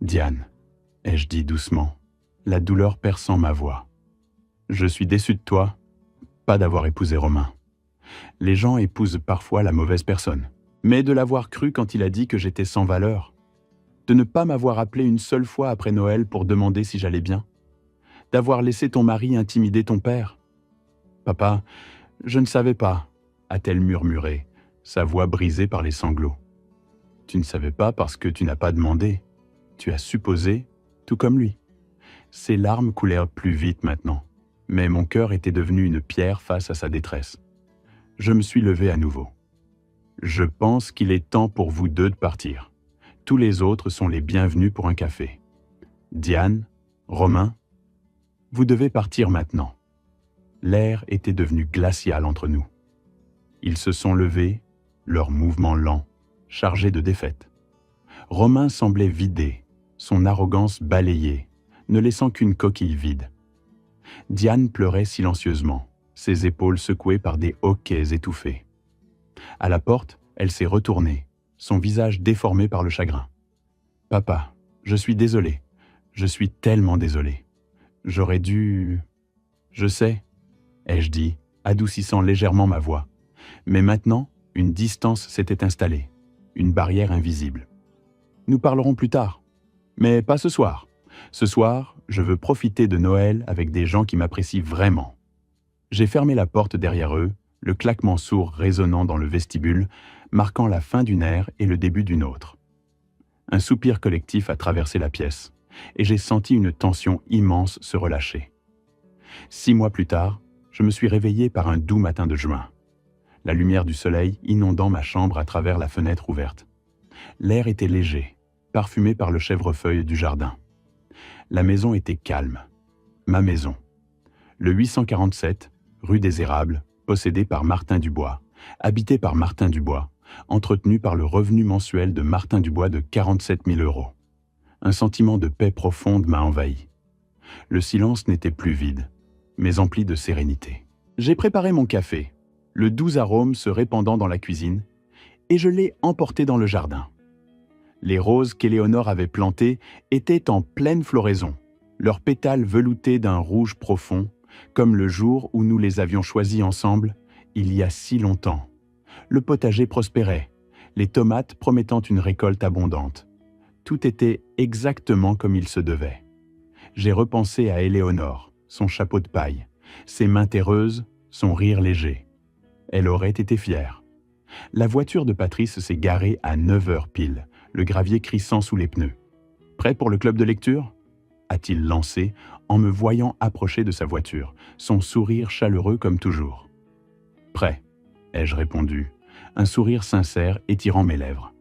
A: Diane, ai-je dit doucement, la douleur perçant ma voix. Je suis déçu de toi, pas d'avoir épousé Romain. Les gens épousent parfois la mauvaise personne. Mais de l'avoir cru quand il a dit que j'étais sans valeur. De ne pas m'avoir appelé une seule fois après Noël pour demander si j'allais bien. D'avoir laissé ton mari intimider ton père. Papa, je ne savais pas, a-t-elle murmuré, sa voix brisée par les sanglots. Tu ne savais pas parce que tu n'as pas demandé. Tu as supposé, tout comme lui. Ses larmes coulèrent plus vite maintenant, mais mon cœur était devenu une pierre face à sa détresse. Je me suis levé à nouveau. Je pense qu'il est temps pour vous deux de partir. Tous les autres sont les bienvenus pour un café. Diane, Romain, vous devez partir maintenant. L'air était devenu glacial entre nous. Ils se sont levés, leur mouvement lent, chargé de défaite. Romain semblait vidé, son arrogance balayée, ne laissant qu'une coquille vide. Diane pleurait silencieusement, ses épaules secouées par des hoquets étouffés. À la porte, elle s'est retournée, son visage déformé par le chagrin. « Papa, je suis désolé. Je suis tellement désolé. J'aurais dû... » « Je sais, » ai-je dit, adoucissant légèrement ma voix. Mais maintenant, une distance s'était installée, une barrière invisible. « Nous parlerons plus tard. Mais pas ce soir. Ce soir, je veux profiter de Noël avec des gens qui m'apprécient vraiment. » J'ai fermé la porte derrière eux, le claquement sourd résonnant dans le vestibule, marquant la fin d'une ère et le début d'une autre. Un soupir collectif a traversé la pièce, et j'ai senti une tension immense se relâcher. 6 mois plus tard, je me suis réveillé par un doux matin de juin. La lumière du soleil inondant ma chambre à travers la fenêtre ouverte. L'air était léger, parfumé par le chèvrefeuille du jardin. La maison était calme. Ma maison. Le 847, rue des Érables, possédé par Martin Dubois, habité par Martin Dubois, entretenu par le revenu mensuel de Martin Dubois de 47 000 €. Un sentiment de paix profonde m'a envahi. Le silence n'était plus vide, mais empli de sérénité. J'ai préparé mon café, le doux arôme se répandant dans la cuisine, et je l'ai emporté dans le jardin. Les roses qu'Éléonore avait plantées étaient en pleine floraison, leurs pétales veloutés d'un rouge profond, comme le jour où nous les avions choisis ensemble, il y a si longtemps. Le potager prospérait, les tomates promettant une récolte abondante. Tout était exactement comme il se devait. J'ai repensé à Éléonore, son chapeau de paille, ses mains terreuses, son rire léger. Elle aurait été fière. La voiture de Patrice s'est garée à 9 heures pile, le gravier crissant sous les pneus. « Prêt pour le club de lecture ?» a-t-il lancé en me voyant approcher de sa voiture, son sourire chaleureux comme toujours. « Prêt », ai-je répondu, un sourire sincère étirant mes lèvres.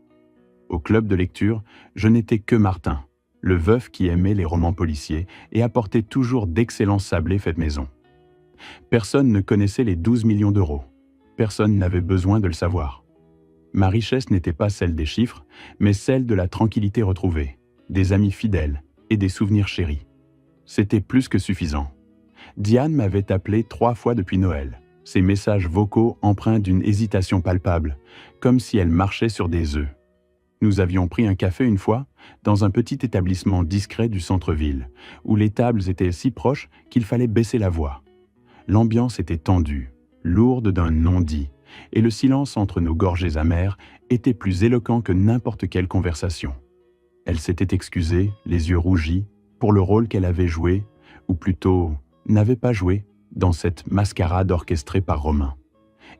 A: Au club de lecture, je n'étais que Martin, le veuf qui aimait les romans policiers et apportait toujours d'excellents sablés faits maison. Personne ne connaissait les 12 millions d'euros. Personne n'avait besoin de le savoir. Ma richesse n'était pas celle des chiffres, mais celle de la tranquillité retrouvée, des amis fidèles et des souvenirs chéris. C'était plus que suffisant. Diane m'avait appelé 3 fois depuis Noël, ses messages vocaux empreints d'une hésitation palpable, comme si elle marchait sur des œufs. Nous avions pris un café une fois, dans un petit établissement discret du centre-ville, où les tables étaient si proches qu'il fallait baisser la voix. L'ambiance était tendue, lourde d'un non-dit, et le silence entre nos gorgées amères était plus éloquent que n'importe quelle conversation. Elle s'était excusée, les yeux rougis, pour le rôle qu'elle avait joué, ou plutôt n'avait pas joué, dans cette mascarade orchestrée par Romain.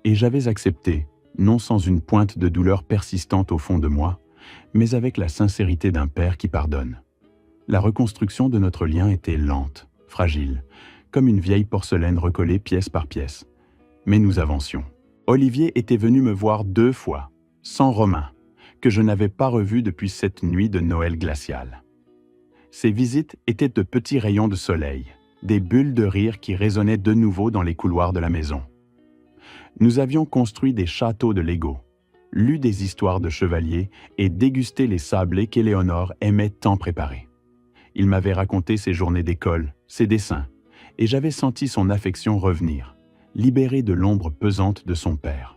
A: Et j'avais accepté, non sans une pointe de douleur persistante au fond de moi, mais avec la sincérité d'un père qui pardonne. La reconstruction de notre lien était lente, fragile, comme une vieille porcelaine recollée pièce par pièce. Mais nous avancions. Olivier était venu me voir 2 fois, sans Romain, que je n'avais pas revu depuis cette nuit de Noël glacial. Ces visites étaient de petits rayons de soleil, des bulles de rire qui résonnaient de nouveau dans les couloirs de la maison. Nous avions construit des châteaux de Lego, lu des histoires de chevaliers et dégusté les sablés qu'Éléonore aimait tant préparer. Il m'avait raconté ses journées d'école, ses dessins, et j'avais senti son affection revenir, libérée de l'ombre pesante de son père.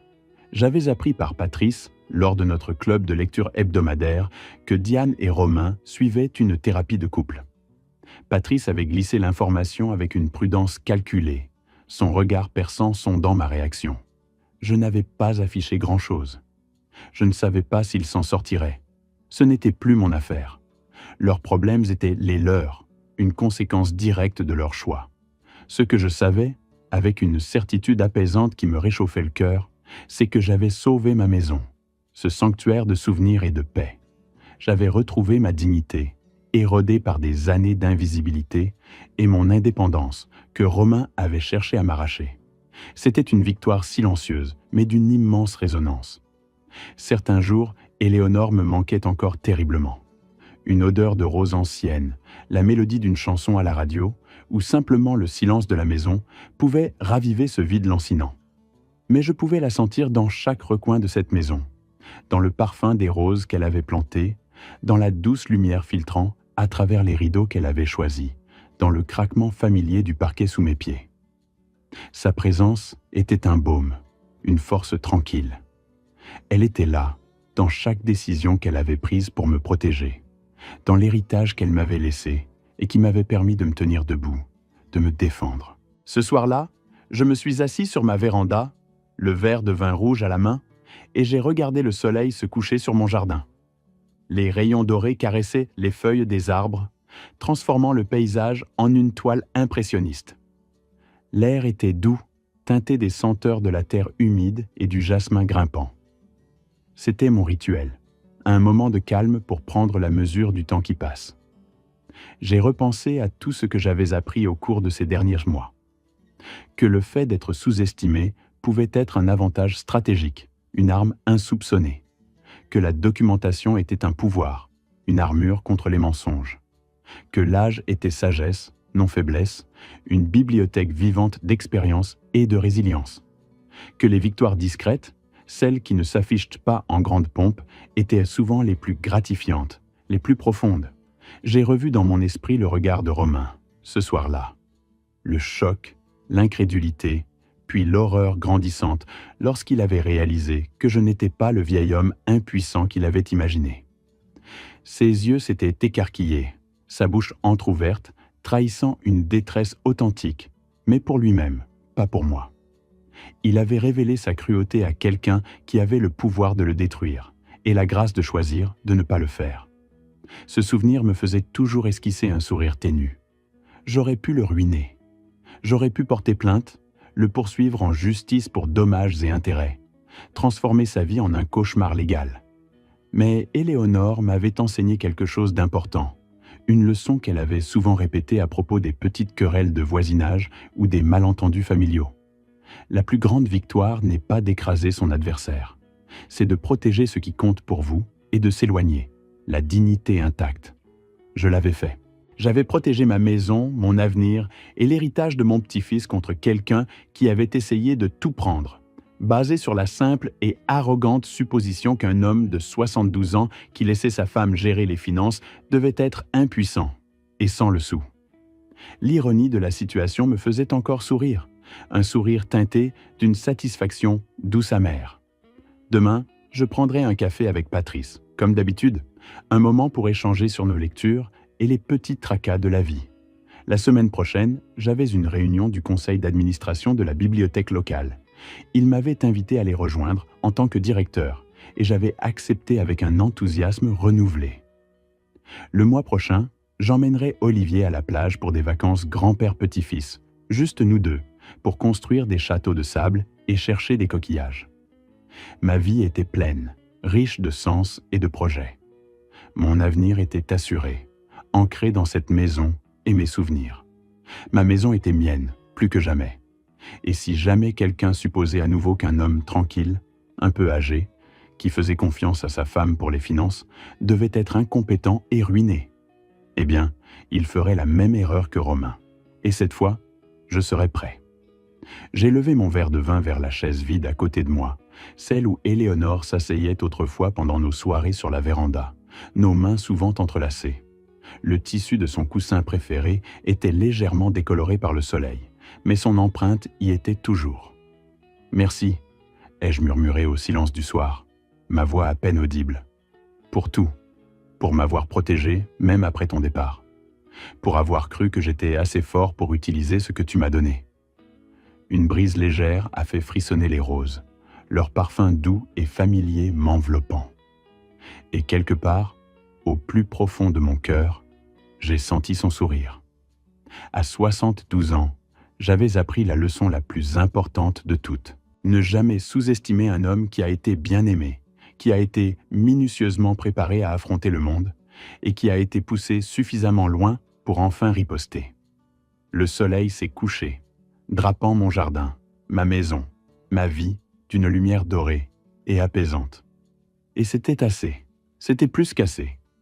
A: J'avais appris par Patrice, lors de notre club de lecture hebdomadaire, que Diane et Romain suivaient une thérapie de couple. Patrice avait glissé l'information avec une prudence calculée, son regard perçant sondant ma réaction. Je n'avais pas affiché grand-chose. Je ne savais pas s'ils s'en sortiraient. Ce n'était plus mon affaire. Leurs problèmes étaient les leurs, une conséquence directe de leur choix. Ce que je savais, avec une certitude apaisante qui me réchauffait le cœur, c'est que j'avais sauvé ma maison, ce sanctuaire de souvenirs et de paix. J'avais retrouvé ma dignité, érodée par des années d'invisibilité, et mon indépendance que Romain avait cherché à m'arracher. C'était une victoire silencieuse, mais d'une immense résonance. Certains jours, Éléonore me manquait encore terriblement. Une odeur de rose ancienne, la mélodie d'une chanson à la radio, ou simplement le silence de la maison, pouvaient raviver ce vide lancinant. Mais je pouvais la sentir dans chaque recoin de cette maison, dans le parfum des roses qu'elle avait plantées, dans la douce lumière filtrant à travers les rideaux qu'elle avait choisis, dans le craquement familier du parquet sous mes pieds. Sa présence était un baume, une force tranquille. Elle était là, dans chaque décision qu'elle avait prise pour me protéger, dans l'héritage qu'elle m'avait laissé et qui m'avait permis de me tenir debout, de me défendre. Ce soir-là, je me suis assis sur ma véranda, le verre de vin rouge à la main, et j'ai regardé le soleil se coucher sur mon jardin. Les rayons dorés caressaient les feuilles des arbres, transformant le paysage en une toile impressionniste. L'air était doux, teinté des senteurs de la terre humide et du jasmin grimpant. C'était mon rituel, un moment de calme pour prendre la mesure du temps qui passe. J'ai repensé à tout ce que j'avais appris au cours de ces derniers mois. Que le fait d'être sous-estimé pouvait être un avantage stratégique, une arme insoupçonnée. Que la documentation était un pouvoir, une armure contre les mensonges. Que l'âge était sagesse, non faiblesse, une bibliothèque vivante d'expérience et de résilience. Que les victoires discrètes, celles qui ne s'affichent pas en grande pompe, étaient souvent les plus gratifiantes, les plus profondes. J'ai revu dans mon esprit le regard de Romain, ce soir-là. Le choc, l'incrédulité, puis l'horreur grandissante lorsqu'il avait réalisé que je n'étais pas le vieil homme impuissant qu'il avait imaginé. Ses yeux s'étaient écarquillés, sa bouche entr'ouverte, trahissant une détresse authentique, mais pour lui-même, pas pour moi. Il avait révélé sa cruauté à quelqu'un qui avait le pouvoir de le détruire, et la grâce de choisir de ne pas le faire. Ce souvenir me faisait toujours esquisser un sourire ténu. J'aurais pu le ruiner. J'aurais pu porter plainte, le poursuivre en justice pour dommages et intérêts, transformer sa vie en un cauchemar légal. Mais Éléonore m'avait enseigné quelque chose d'important, une leçon qu'elle avait souvent répétée à propos des petites querelles de voisinage ou des malentendus familiaux. La plus grande victoire n'est pas d'écraser son adversaire, c'est de protéger ce qui compte pour vous et de s'éloigner, la dignité intacte. Je l'avais fait. J'avais protégé ma maison, mon avenir et l'héritage de mon petit-fils contre quelqu'un qui avait essayé de tout prendre, basé sur la simple et arrogante supposition qu'un homme de 72 ans qui laissait sa femme gérer les finances devait être impuissant et sans le sou. L'ironie de la situation me faisait encore sourire, un sourire teinté d'une satisfaction douce amère. Demain, je prendrai un café avec Patrice, comme d'habitude, un moment pour échanger sur nos lectures et les petits tracas de la vie. La semaine prochaine, j'avais une réunion du conseil d'administration de la bibliothèque locale. Il m'avait invité à les rejoindre en tant que directeur et j'avais accepté avec un enthousiasme renouvelé. Le mois prochain, j'emmènerai Olivier à la plage pour des vacances grand-père-petit-fils, juste nous deux, pour construire des châteaux de sable et chercher des coquillages. Ma vie était pleine, riche de sens et de projets. Mon avenir était assuré, ancré dans cette maison et mes souvenirs. Ma maison était mienne, plus que jamais. Et si jamais quelqu'un supposait à nouveau qu'un homme tranquille, un peu âgé, qui faisait confiance à sa femme pour les finances, devait être incompétent et ruiné, eh bien, il ferait la même erreur que Romain. Et cette fois, je serais prêt. J'ai levé mon verre de vin vers la chaise vide à côté de moi, celle où Éléonore s'asseyait autrefois pendant nos soirées sur la véranda, nos mains souvent entrelacées. Le tissu de son coussin préféré était légèrement décoloré par le soleil, mais son empreinte y était toujours. « Merci », ai-je murmuré au silence du soir. ma voix à peine audible. Pour tout, pour m'avoir protégé même après ton départ, pour avoir cru que j'étais assez fort pour utiliser ce que tu m'as donné. Une brise légère a fait frissonner les roses, leur parfum doux et familier m'enveloppant. Et quelque part, au plus profond de mon cœur, j'ai senti son sourire. À 72 ans, j'avais appris la leçon la plus importante de toutes. Ne jamais sous-estimer un homme qui a été bien aimé, qui a été minutieusement préparé à affronter le monde et qui a été poussé suffisamment loin pour enfin riposter. Le soleil s'est couché, drapant mon jardin, ma maison, ma vie d'une lumière dorée et apaisante. Et c'était assez, c'était plus qu'assez.